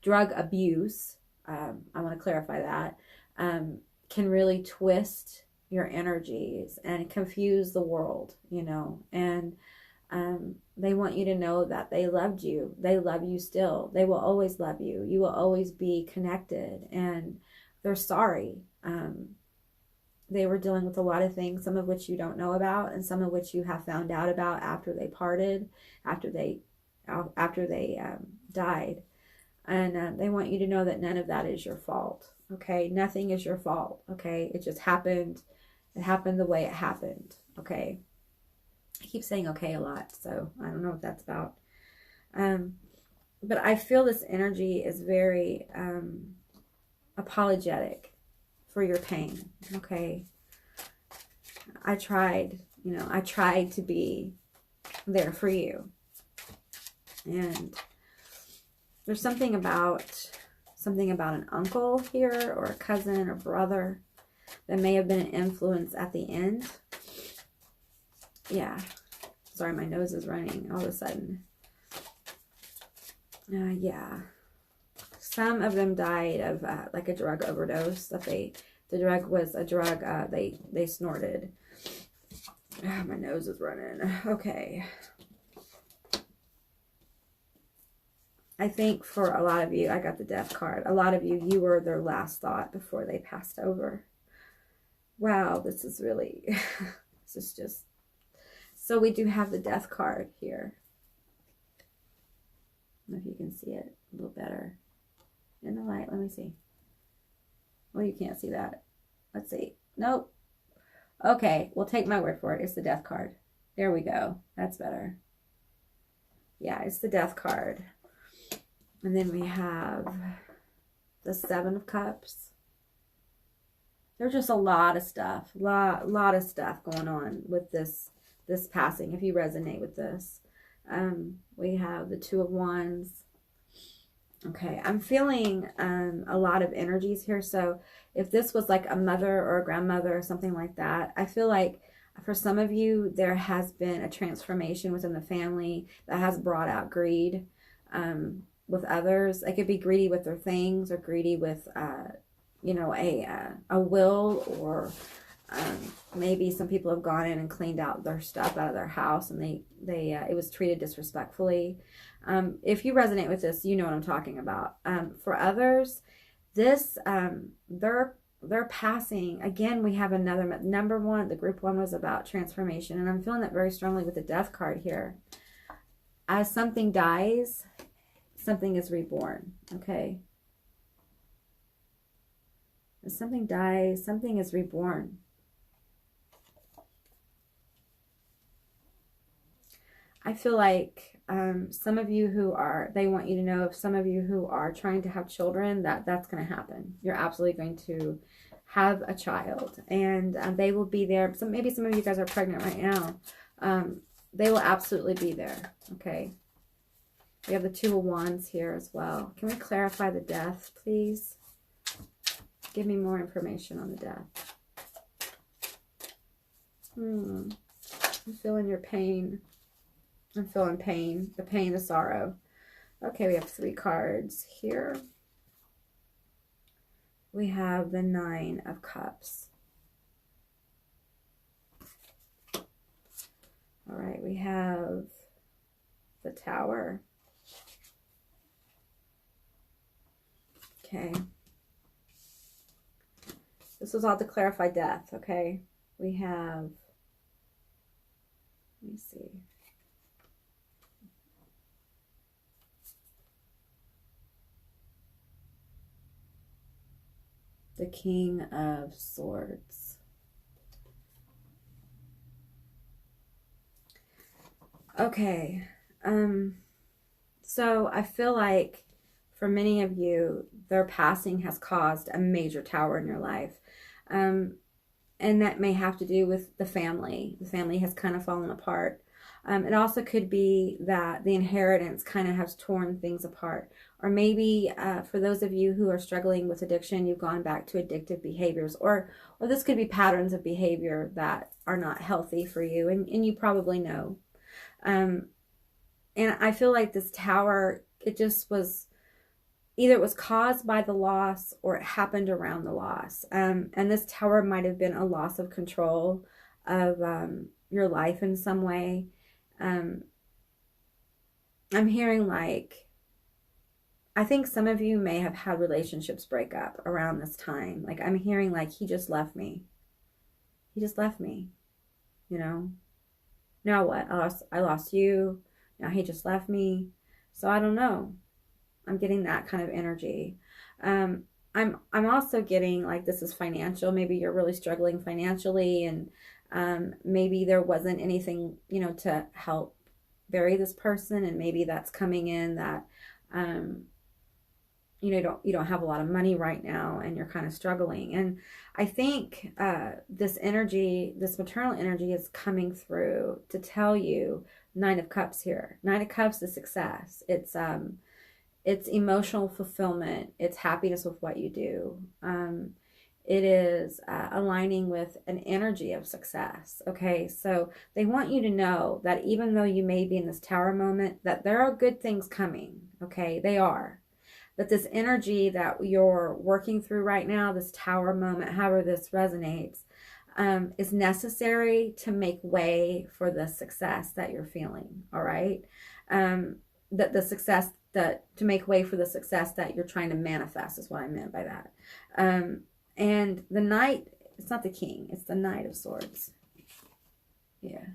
drug abuse, I want to clarify that, can really twist your energies and confuse the world, you know, and they want you to know that they loved you. They love you still. They will always love you. You will always be connected, and they're sorry. They were dealing with a lot of things, some of which you don't know about, and some of which you have found out about after they parted, after they died. And they want you to know that none of that is your fault. Okay, nothing is your fault. Okay, it just happened. It happened the way it happened. Okay, I keep saying okay a lot, so I don't know what that's about. But I feel this energy is very apologetic for your pain. Okay, I tried to be there for you, and There's something about an uncle here, or a cousin or brother that may have been an influence at the end. Yeah. Sorry, my nose is running all of a sudden. Yeah. Some of them died of like a drug overdose. The drug was a drug they snorted. My nose is running. Okay. I think for a lot of you, I got the death card. A lot of you, you were their last thought before they passed over. Wow, this is really, this is just, so we do have the death card here. I don't know if you can see it a little better in the light. Let me see. Well, you can't see that. Let's see. Nope. Okay, we'll take my word for it. It's the death card. There we go. That's better. Yeah, it's the death card. And then we have the 7 of Cups. There's just a lot of stuff. Lot of stuff going on with this passing, if you resonate with this. We have the 2 of Wands. Okay, I'm feeling a lot of energies here. So if this was like a mother or a grandmother or something like that, I feel like for some of you, there has been a transformation within the family that has brought out greed with others. They could be greedy with their things, or greedy with, you know, a will, or maybe some people have gone in and cleaned out their stuff out of their house, and it was treated disrespectfully. If you resonate with this, you know what I'm talking about. For others, this they're passing. Again, we have another number 1. The group 1 was about transformation, and I'm feeling that very strongly with the death card here. As something dies, something is reborn. Okay. As something dies, something is reborn. I feel like some of you who are, they want you to know, if some of you who are trying to have children, that's going to happen. You're absolutely going to have a child, and they will be there. So maybe some of you guys are pregnant right now. They will absolutely be there. Okay. We have the 2 of Wands here as well. Can we clarify the death, please? Give me more information on the death. I'm feeling your pain. I'm feeling pain, the pain, the sorrow. Okay, we have 3 cards here. We have the 9 of Cups. All right, we have the Tower. Okay. This was all to clarify death, okay? We have, let me see. The King of Swords. Okay. So I feel like for many of you, their passing has caused a major tower in your life. And that may have to do with the family. The family has kind of fallen apart. It also could be that the inheritance kind of has torn things apart. Or maybe for those of you who are struggling with addiction, you've gone back to addictive behaviors. Or this could be patterns of behavior that are not healthy for you. And you probably know. And I feel like this tower, it just was, either it was caused by the loss or it happened around the loss. And this tower might have been a loss of control of your life in some way. I'm hearing like, I think some of you may have had relationships break up around this time. Like I'm hearing like, he just left me. He just left me, you know. Now what? I lost you. Now he just left me. So I don't know. I'm getting that kind of energy. I'm also getting like this is financial. Maybe you're really struggling financially, and maybe there wasn't anything, you know, to help bury this person, and maybe that's coming in that you don't have a lot of money right now, and you're kind of struggling. And I think this energy, this maternal energy, is coming through to tell you. 9 of Cups here. 9 of Cups is success. it's emotional fulfillment. It's happiness with what you do. It is aligning with an energy of success. Okay, so they want you to know that even though you may be in this tower moment, that there are good things coming. Okay, they are. But this energy that you're working through right now, this tower moment, however this resonates, is necessary to make way for the success that you're feeling. All right, that the success that to make way for the success that you're trying to manifest is what I meant by that. And the Knight, it's not the King, it's the Knight of Swords. Yeah.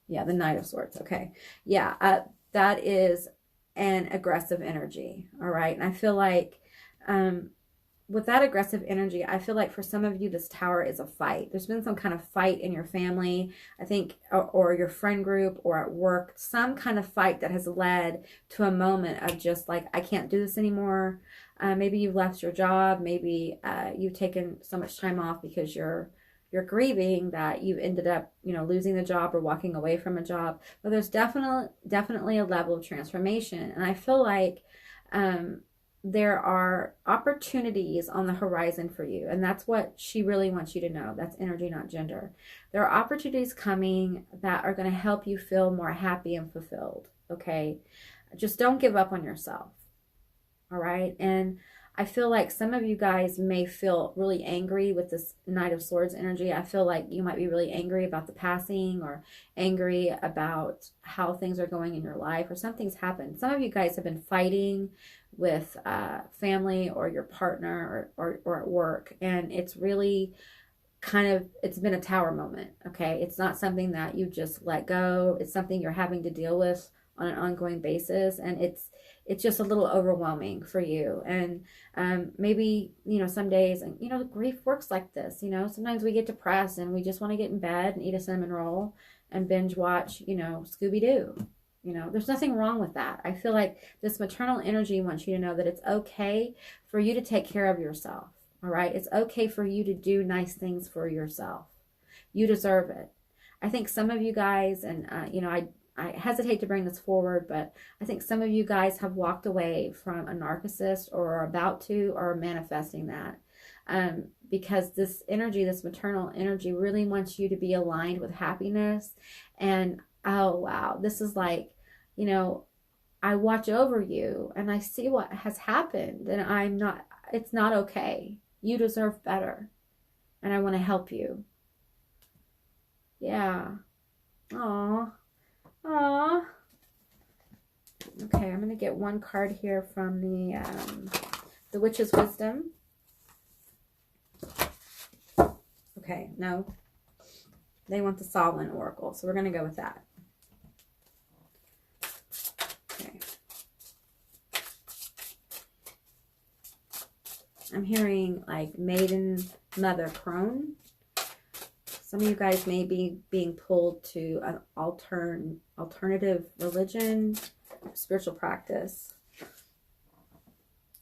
Yeah, the Knight of Swords. Okay. Yeah, that is an aggressive energy. All right. And I feel like with that aggressive energy, I feel like for some of you, this tower is a fight. There's been some kind of fight in your family, I think, or your friend group or at work, some kind of fight that has led to a moment of just like, I can't do this anymore. Maybe you've left your job. Maybe you've taken so much time off because you're grieving that you've ended up, losing the job or walking away from a job. But there's definitely a level of transformation. And I feel like there are opportunities on the horizon for you. And that's what she really wants you to know. That's energy, not gender. There are opportunities coming that are going to help you feel more happy and fulfilled. Okay. Just don't give up on yourself. All right. And I feel like some of you guys may feel really angry with this Knight of Swords energy. I feel like you might be really angry about the passing or angry about how things are going in your life or something's happened. Some of you guys have been fighting with family or your partner or at work. And it's really it's been a tower moment. Okay. It's not something that you just let go. It's something you're having to deal with on an ongoing basis. And it's just a little overwhelming for you. And maybe, some days, and, grief works like this. Sometimes we get depressed and we just want to get in bed and eat a cinnamon roll and binge watch, Scooby-Doo. There's nothing wrong with that. I feel like this maternal energy wants you to know that it's okay for you to take care of yourself. All right. It's okay for you to do nice things for yourself. You deserve it. I think some of you guys, and, I hesitate to bring this forward, but I think some of you guys have walked away from a narcissist or are about to or are manifesting that because this energy, this maternal energy really wants you to be aligned with happiness. And, oh, wow, this is like, I watch over you and I see what has happened and it's not okay. You deserve better. And I want to help you. Yeah. Aww. Aww. Okay, I'm going to get one card here from the Witch's Wisdom. Okay, no. They want the Solomon Oracle, so we're going to go with that. Okay. I'm hearing like Maiden Mother Crone. Some of you guys may be being pulled to an alternative religion, spiritual practice.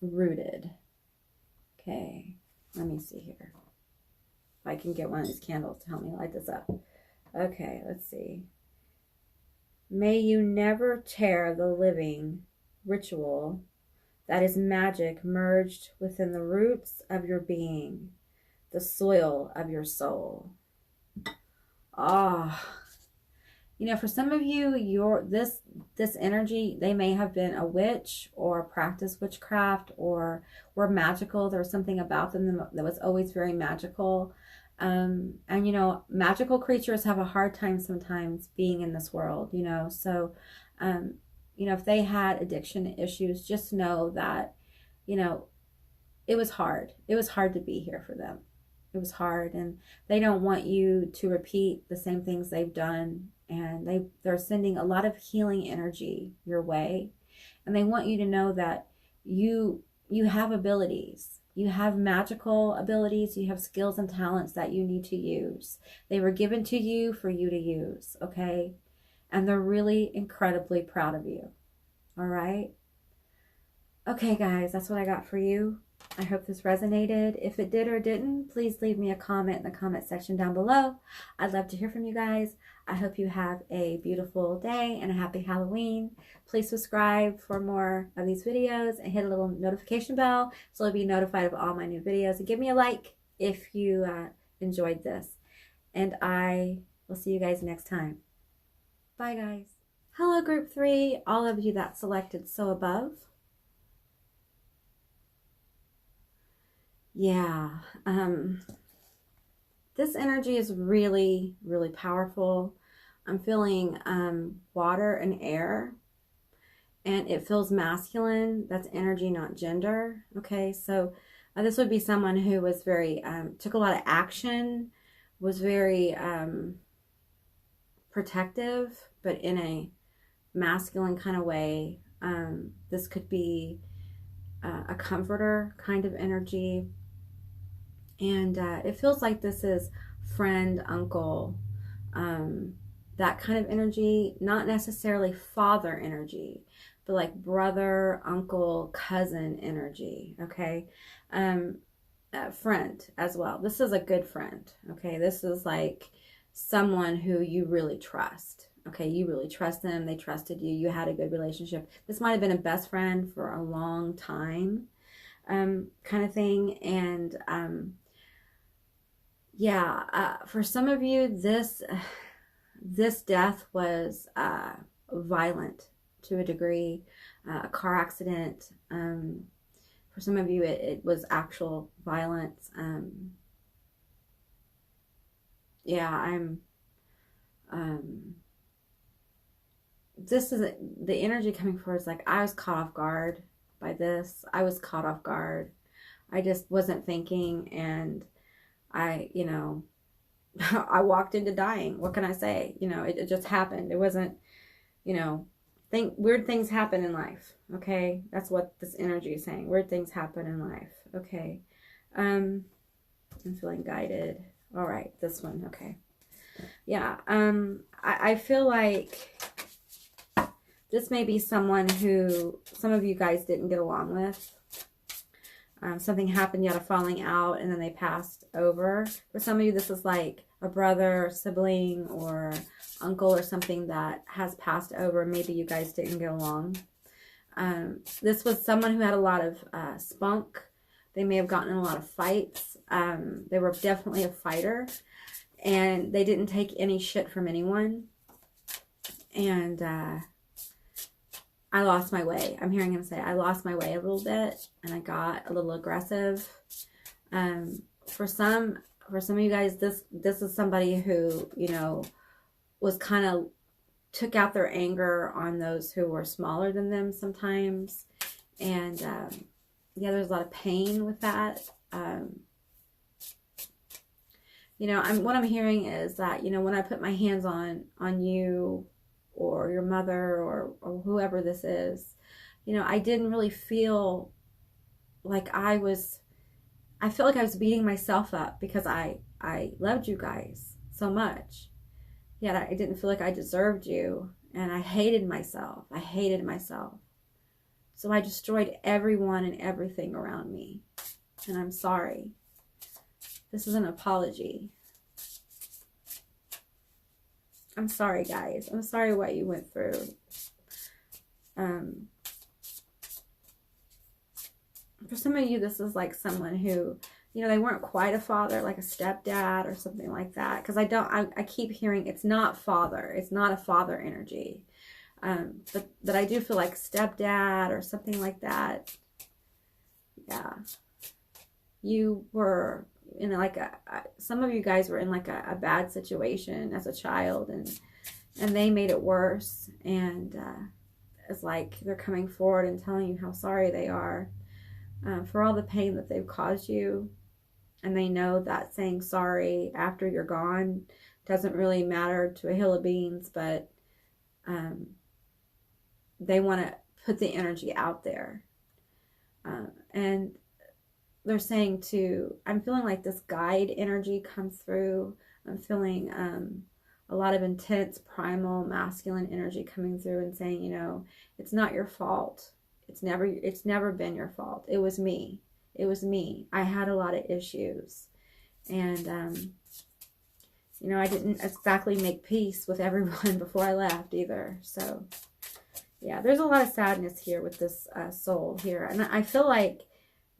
Rooted. Okay, let me see here. If I can get one of these candles to help me light this up. Okay, let's see. May you never tear the living ritual that is magic merged within the roots of your being, the soil of your soul. For some of you, this energy, they may have been a witch or practice witchcraft or were magical. There was something about them that was always very magical. And, magical creatures have a hard time sometimes being in this world, So, if they had addiction issues, just know that, it was hard. It was hard to be here for them. It was hard, and they don't want you to repeat the same things they've done, and they're sending a lot of healing energy your way, and they want you to know that you have abilities. You have magical abilities. You have skills and talents that you need to use. They were given to you for you to use, okay? And they're really incredibly proud of you, all right? Okay, guys, that's what I got for you. I hope this resonated. If it did or didn't, please leave me a comment in the comment section down below. I'd love to hear from you guys. I hope you have a beautiful day and a happy Halloween. Please subscribe for more of these videos and hit a little notification bell so you'll be notified of all my new videos. And give me a like if you enjoyed this. And I will see you guys next time. Bye, guys. Hello, group 3, all of you that selected So Above. Yeah, this energy is really, really powerful. I'm feeling water and air, and it feels masculine. That's energy, not gender. Okay, so this would be someone who was very, took a lot of action, was very protective, but in a masculine kind of way. This could be a comforter kind of energy. And it feels like this is friend, uncle, that kind of energy, not necessarily father energy, but like brother, uncle, cousin energy, okay? Friend as well. This is a good friend, okay? This is like someone who you really trust, okay? You really trust them. They trusted you. You had a good relationship. This might have been a best friend for a long time, kind of thing. And yeah, for some of you, this death was violent to a degree, a car accident. For some of you, it was actual violence. Yeah, this is the energy coming forward is like I was caught off guard by this. I was caught off guard. I just wasn't thinking, and I walked into dying. What can I say? It just happened. It wasn't, weird things happen in life. Okay. That's what this energy is saying. Weird things happen in life. Okay. I'm feeling guided. All right. This one. Okay. Yeah. I feel like this may be someone who some of you guys didn't get along with. Something happened, you had a falling out, and then they passed over. For some of you, this is like a brother, or sibling, or uncle, or something that has passed over. Maybe you guys didn't get along. This was someone who had a lot of spunk. They may have gotten in a lot of fights. They were definitely a fighter, and they didn't take any shit from anyone. And I lost my way. I'm hearing him say, I lost my way a little bit, and I got a little aggressive. For some of you guys, this is somebody who, was kind of took out their anger on those who were smaller than them sometimes. And, yeah, there's a lot of pain with that. What I'm hearing is that, when I put my hands on you, or your mother, or whoever this is, I didn't really feel like I felt like I was beating myself up because I loved you guys so much. Yet I didn't feel like I deserved you, and I hated myself. I hated myself. So I destroyed everyone and everything around me. And I'm sorry. This is an apology. I'm sorry, guys. I'm sorry what you went through. For some of you, this is like someone who, they weren't quite a father, like a stepdad or something like that. Because I keep hearing it's not father. It's not a father energy. But I do feel like stepdad or something like that. Yeah. You were in like some of you guys were in like a bad situation as a child, and they made it worse, and it's like they're coming forward and telling you how sorry they are for all the pain that they've caused you, and they know that saying sorry after you're gone doesn't really matter to a hill of beans, but they want to put the energy out there, and they're saying I'm feeling like this guide energy comes through. I'm feeling a lot of intense primal masculine energy coming through and saying, it's not your fault. It's never been your fault. It was me. It was me. I had a lot of issues. And, you know, I didn't exactly make peace with everyone before I left either. So, yeah, there's a lot of sadness here with this soul here. And I feel like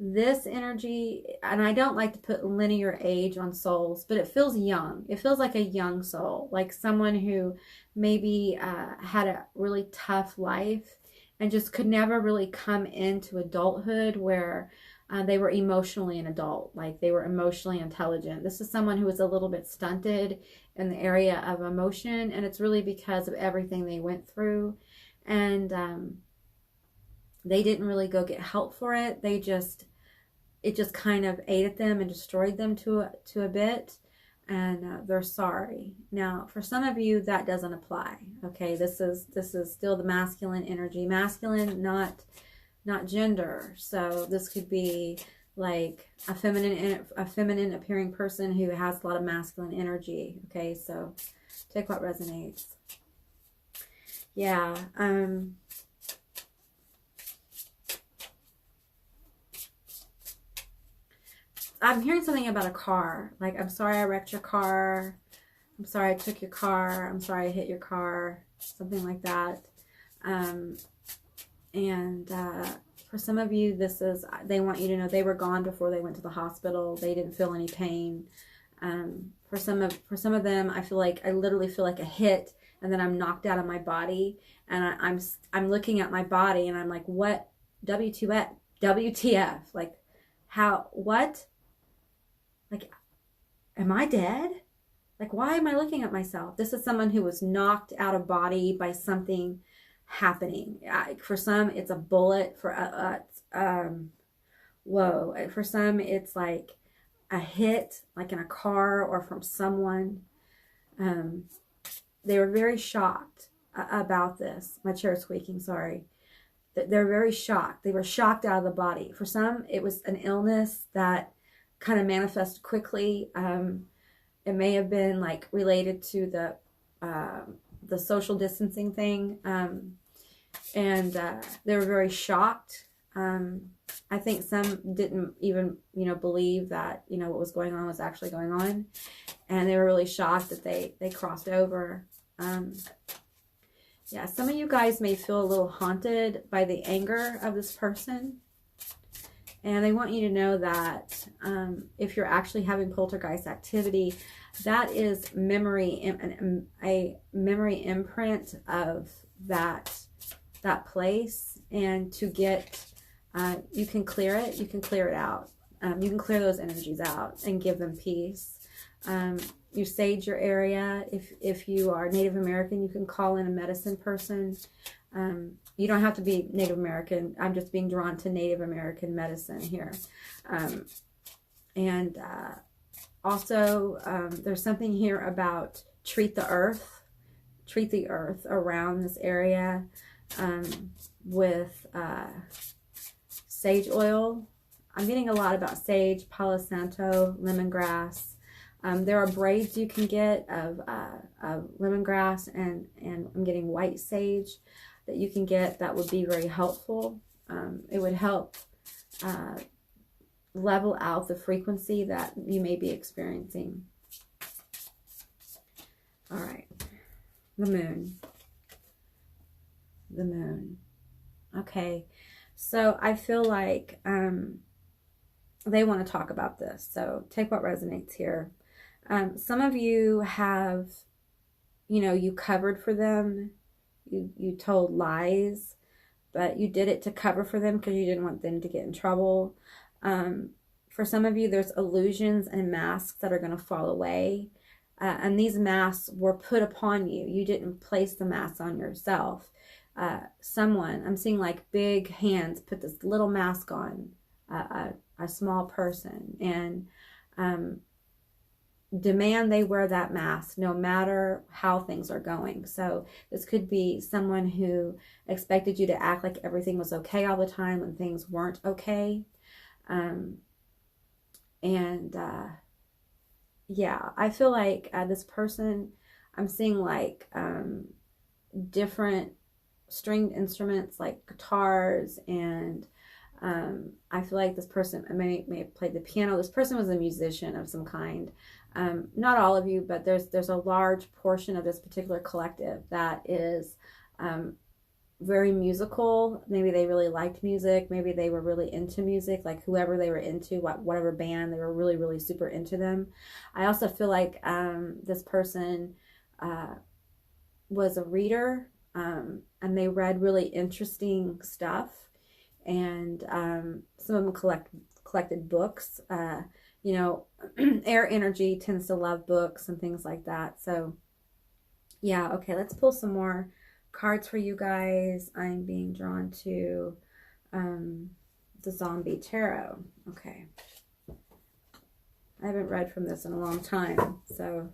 this energy, and I don't like to put linear age on souls, but it feels young. It feels like a young soul, like someone who maybe had a really tough life and just could never really come into adulthood where they were emotionally an adult, like they were emotionally intelligent. This is someone who was a little bit stunted in the area of emotion, and it's really because of everything they went through. And they didn't really go get help for it. It just kind of ate at them and destroyed them to a bit, and they're sorry. Now, for some of you, that doesn't apply. Okay, this is still the masculine energy, masculine, not gender. So this could be like a feminine appearing person who has a lot of masculine energy. Okay, so take what resonates. Yeah. I'm hearing something about a car. Like, I'm sorry I wrecked your car. I'm sorry I took your car. I'm sorry I hit your car. Something like that. For some of you, they want you to know they were gone before they went to the hospital. They didn't feel any pain. For some of them, I literally feel like a hit, and then I'm knocked out of my body, and I'm looking at my body, and I'm like, what? WTF? Like, how? What? Like, am I dead? Like, why am I looking at myself? This is someone who was knocked out of body by something happening. For some, it's a bullet. For some, it's like a hit, like in a car or from someone. They were very shocked about this. My chair is squeaking, sorry. They're very shocked. They were shocked out of the body. For some, it was an illness that kind of manifested quickly. It may have been like related to the social distancing thing. And they were very shocked. I think some didn't even, believe that, what was going on was actually going on. And they were really shocked that they crossed over. Yeah, some of you guys may feel a little haunted by the anger of this person. And they want you to know that if you're actually having poltergeist activity, that is a memory imprint of that place. And to get, you can clear it. You can clear it out. You can clear those energies out and give them peace. You sage your area. If you are Native American, you can call in a medicine person. You don't have to be Native American. I'm just being drawn to Native American medicine here. Also, there's something here about treat the earth around this area with sage oil. I'm getting a lot about sage, Palo Santo, lemongrass. There are braids you can get of lemongrass, and I'm getting white sage that you can get that would be very helpful. It would help level out the frequency that you may be experiencing. All right. The moon. The moon. Okay. So I feel like they want to talk about this. So take what resonates here. Some of you have, you covered for them. You told lies, but you did it to cover for them because you didn't want them to get in trouble. For some of you, there's illusions and masks that are going to fall away. And these masks were put upon you. You didn't place the masks on yourself. I'm seeing like big hands put this little mask on a small person and demand they wear that mask no matter how things are going. So this could be someone who expected you to act like everything was okay all the time when things weren't okay. Yeah, I feel like this person, I'm seeing like different stringed instruments like guitars and I feel like this person may have played the piano. This person was a musician of some kind. Not all of you, but there's a large portion of this particular collective that is very musical. Maybe they really liked music. Maybe they were really into music, like whoever they were into, whatever band, they were really, really super into them. I also feel like this person was a reader, and they read really interesting stuff. And some of them collected books. You know, air energy tends to love books and things like that. So yeah, okay, let's pull some more cards for you guys. I'm being drawn to the Zombie Tarot. Okay. I haven't read from this in a long time. So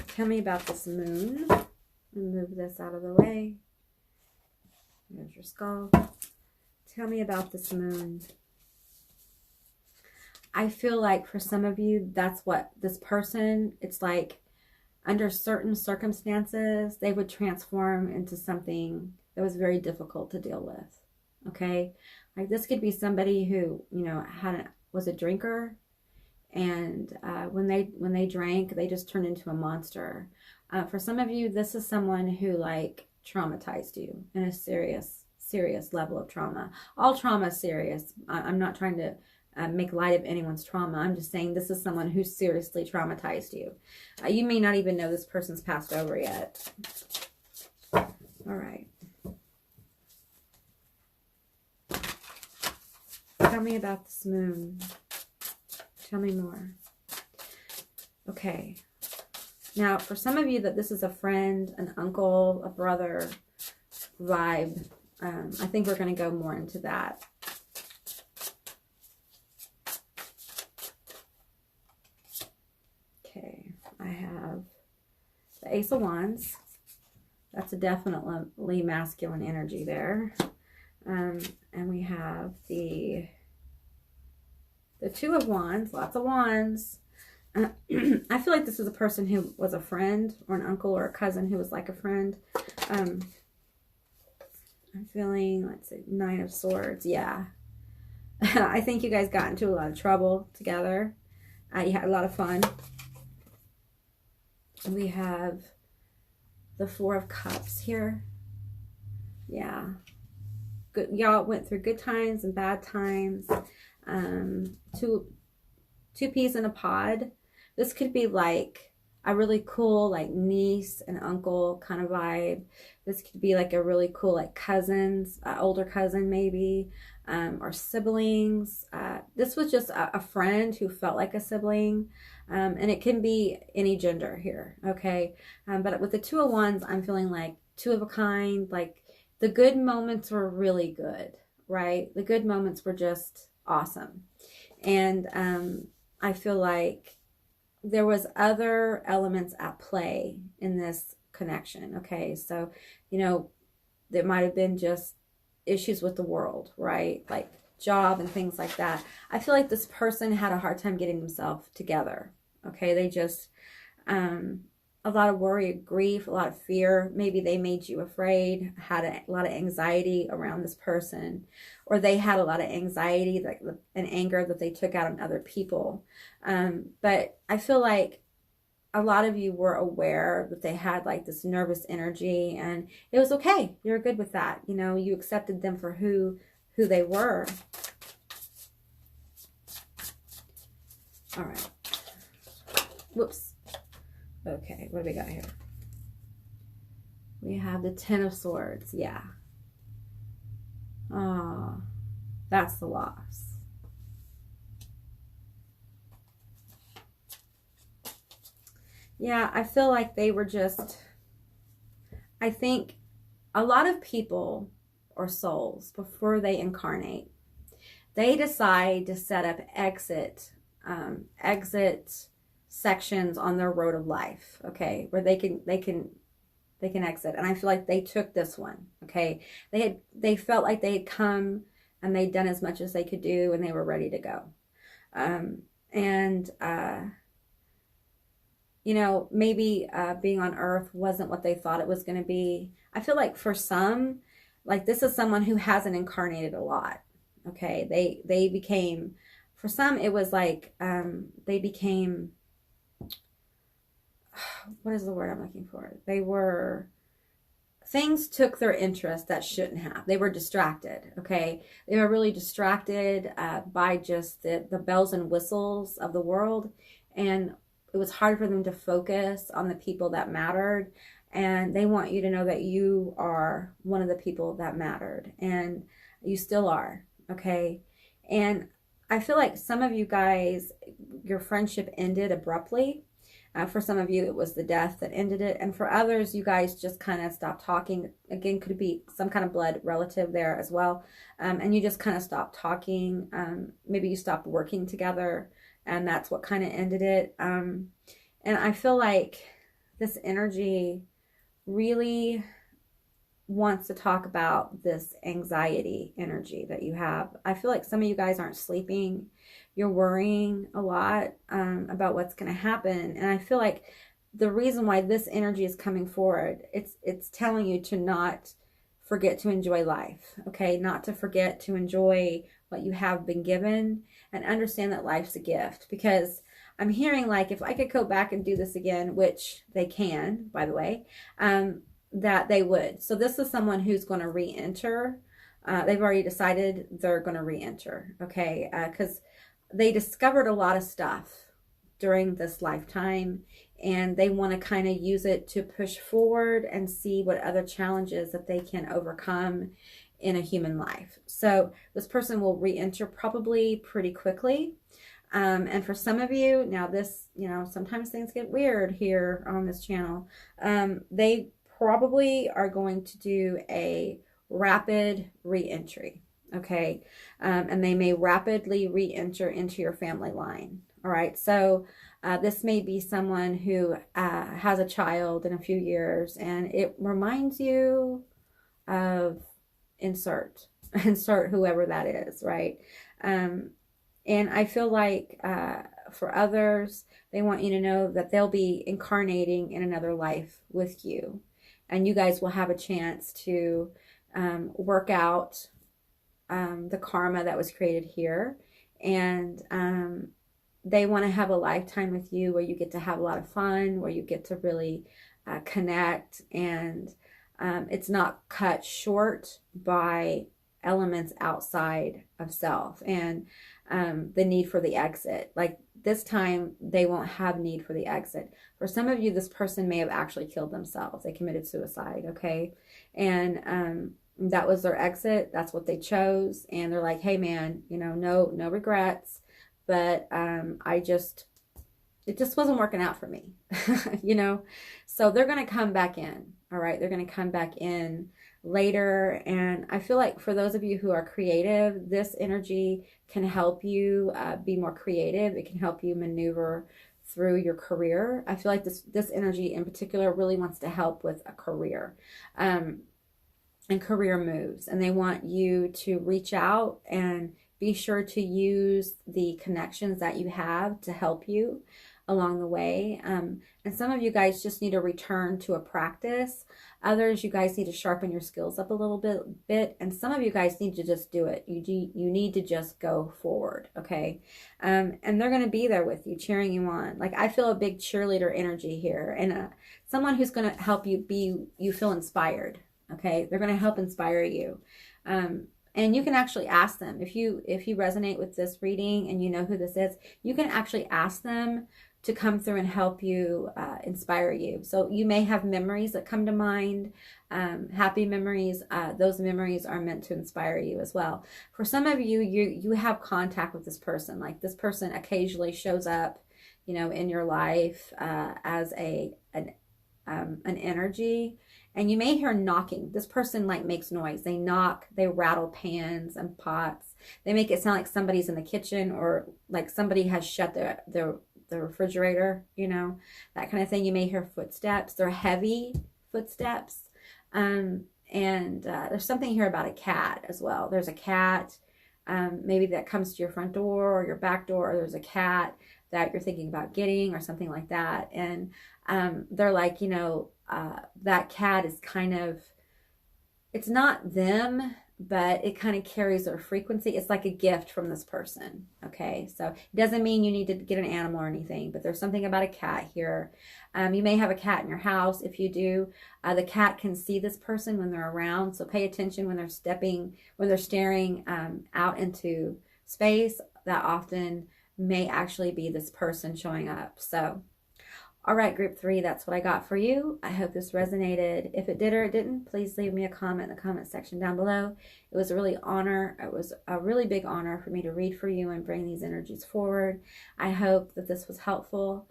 tell me about this moon. Move this out of the way. There's your skull. Tell me about this moon. I feel like for some of you, that's what this person, it's like under certain circumstances, they would transform into something that was very difficult to deal with. Okay? Like this could be somebody who, you know, was a drinker, and when they drank, they just turned into a monster. For some of you, this is someone who like traumatized you in a serious level of trauma. All trauma is serious. I'm not trying to make light of anyone's trauma. I'm just saying this is someone who seriously traumatized you. You may not even know this person's passed over yet. All right. Tell me about this moon. Tell me more. Okay. Now, for some of you that this is a friend, an uncle, a brother vibe, I think we're going to go more into that. Okay, I have the Ace of Wands. That's a definitely masculine energy there. And we have the Two of Wands, lots of wands. I feel like this is a person who was a friend or an uncle or a cousin who was like a friend. I'm feeling, let's see, Nine of Swords. Yeah. I think you guys got into a lot of trouble together. You had a lot of fun. We have the Four of Cups here. Yeah. Good. Y'all went through good times and bad times. Two peas in a pod. This could be like a really cool like niece and uncle kind of vibe. This could be like a really cool like cousins, older cousin maybe, or siblings. This was just a friend who felt like a sibling, and it can be any gender here, okay? But with the Two of Wands, I'm feeling like two of a kind. Like the good moments were really good, right? The good moments were just awesome. And I feel like there was other elements at play in this connection. Okay, so you know, there might have been just issues with the world, right? Like job and things like that. I feel like this person had a hard time getting themselves together. Okay, they just a lot of worry, grief, a lot of fear. Maybe they made you afraid, had a lot of anxiety around this person, or they had a lot of anxiety and anger that they took out on other people. But I feel like a lot of you were aware that they had like this nervous energy, and it was okay. You're good with that. You know, you accepted them for who they were. All right. Whoops. Okay, what do we got here? We have the Ten of Swords. Yeah. Oh, that's the loss. Yeah, I feel like they were just, I think a lot of people or souls, before they incarnate, they decide to set up exit sections on their road of life, okay, where they can exit. And I feel like they took this one, okay. They felt like they had come and they'd done as much as they could do, and they were ready to go. You know, maybe being on Earth wasn't what they thought it was going to be. I feel like for some, like this is someone who hasn't incarnated a lot. Okay, they became, for some it was like they became, what is the word I'm looking for? They were, things took their interest that shouldn't have. They were distracted, okay? They were really distracted by just the bells and whistles of the world, and it was hard for them to focus on the people that mattered. And they want you to know that you are one of the people that mattered, and you still are, okay? And I feel like some of you guys, your friendship ended abruptly. For some of you, it was the death that ended it. And for others, you guys just kind of stopped talking. Again, could be some kind of blood relative there as well. And you just kind of stopped talking. Maybe you stopped working together, and that's what kind of ended it. And I feel like this energy really wants to talk about this anxiety energy that you have. I feel like some of you guys aren't sleeping. You're worrying a lot about what's going to happen. And I feel like the reason why this energy is coming forward, it's telling you to not forget to enjoy life, okay? Not to forget to enjoy what you have been given, and understand that life's a gift. Because I'm hearing, like, if I could go back and do this again, which they can, by the way, that they would. So this is someone who's going to re-enter. They've already decided they're going to re-enter, okay? Because they discovered a lot of stuff during this lifetime, and they want to kind of use it to push forward and see what other challenges that they can overcome in a human life. So this person will re-enter probably pretty quickly. And for some of you, now this, you know, sometimes things get weird here on this channel. They probably are going to do a rapid re-entry. Okay. And they may rapidly re-enter into your family line. All right. So this may be someone who has a child in a few years, and it reminds you of insert whoever that is, right? And I feel like for others, they want you to know that they'll be incarnating in another life with you, and you guys will have a chance to work out the karma that was created here. And they want to have a lifetime with you where you get to have a lot of fun, where you get to really connect, and it's not cut short by elements outside of self and the need for the exit. Like this time, they won't have need for the exit. For some of you, this person may have actually killed themselves. They committed suicide, okay? And that was their exit. That's what they chose. And they're like, hey man, you know, no regrets, but it just wasn't working out for me, you know? So they're going to come back in. All right. They're going to come back in later. And I feel like for those of you who are creative, this energy can help you be more creative. It can help you maneuver through your career. I feel like this energy in particular really wants to help with a career. And career moves, and they want you to reach out and be sure to use the connections that you have to help you along the way. And some of you guys just need to return to a practice. Others, you guys need to sharpen your skills up a little bit. And some of you guys need to just do it. You need to just go forward, okay? And they're going to be there with you, cheering you on. Like, I feel a big cheerleader energy here, and someone who's going to help you feel inspired. Okay, they're going to help inspire you. And you can actually ask them, if you resonate with this reading and you know who this is, you can actually ask them to come through and help you, inspire you. So you may have memories that come to mind, happy memories. Those memories are meant to inspire you as well. For some of you, you have contact with this person. Like this person occasionally shows up, you know, in your life as an energy. And you may hear knocking. This person like makes noise. They knock, they rattle pans and pots. They make it sound like somebody's in the kitchen, or like somebody has shut the refrigerator, you know, that kind of thing. You may hear footsteps. They're heavy footsteps. And there's something here about a cat as well. There's a cat, maybe that comes to your front door or your back door, or there's a cat that you're thinking about getting or something like that. And they're like, you know, that cat is kind of it's not them, but it kind of carries their frequency. It's like a gift from this person. Okay, so it doesn't mean you need to get an animal or anything, but there's something about a cat here. You may have a cat in your house. If you do, the cat can see this person when they're around. So pay attention when they're staring out into space. That often may actually be this person showing up. So, all right, group 3, that's what I got for you. I hope this resonated. If it did or it didn't, please leave me a comment in the comment section down below. It was a really big honor for me to read for you and bring these energies forward. I hope that this was helpful.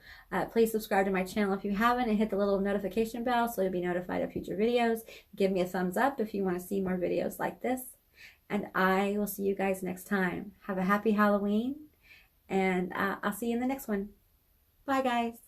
Please subscribe to my channel if you haven't, and hit the little notification bell so you'll be notified of future videos. Give me a thumbs up if you want to see more videos like this. And I will see you guys next time. Have a happy Halloween, and I'll see you in the next one. Bye, guys.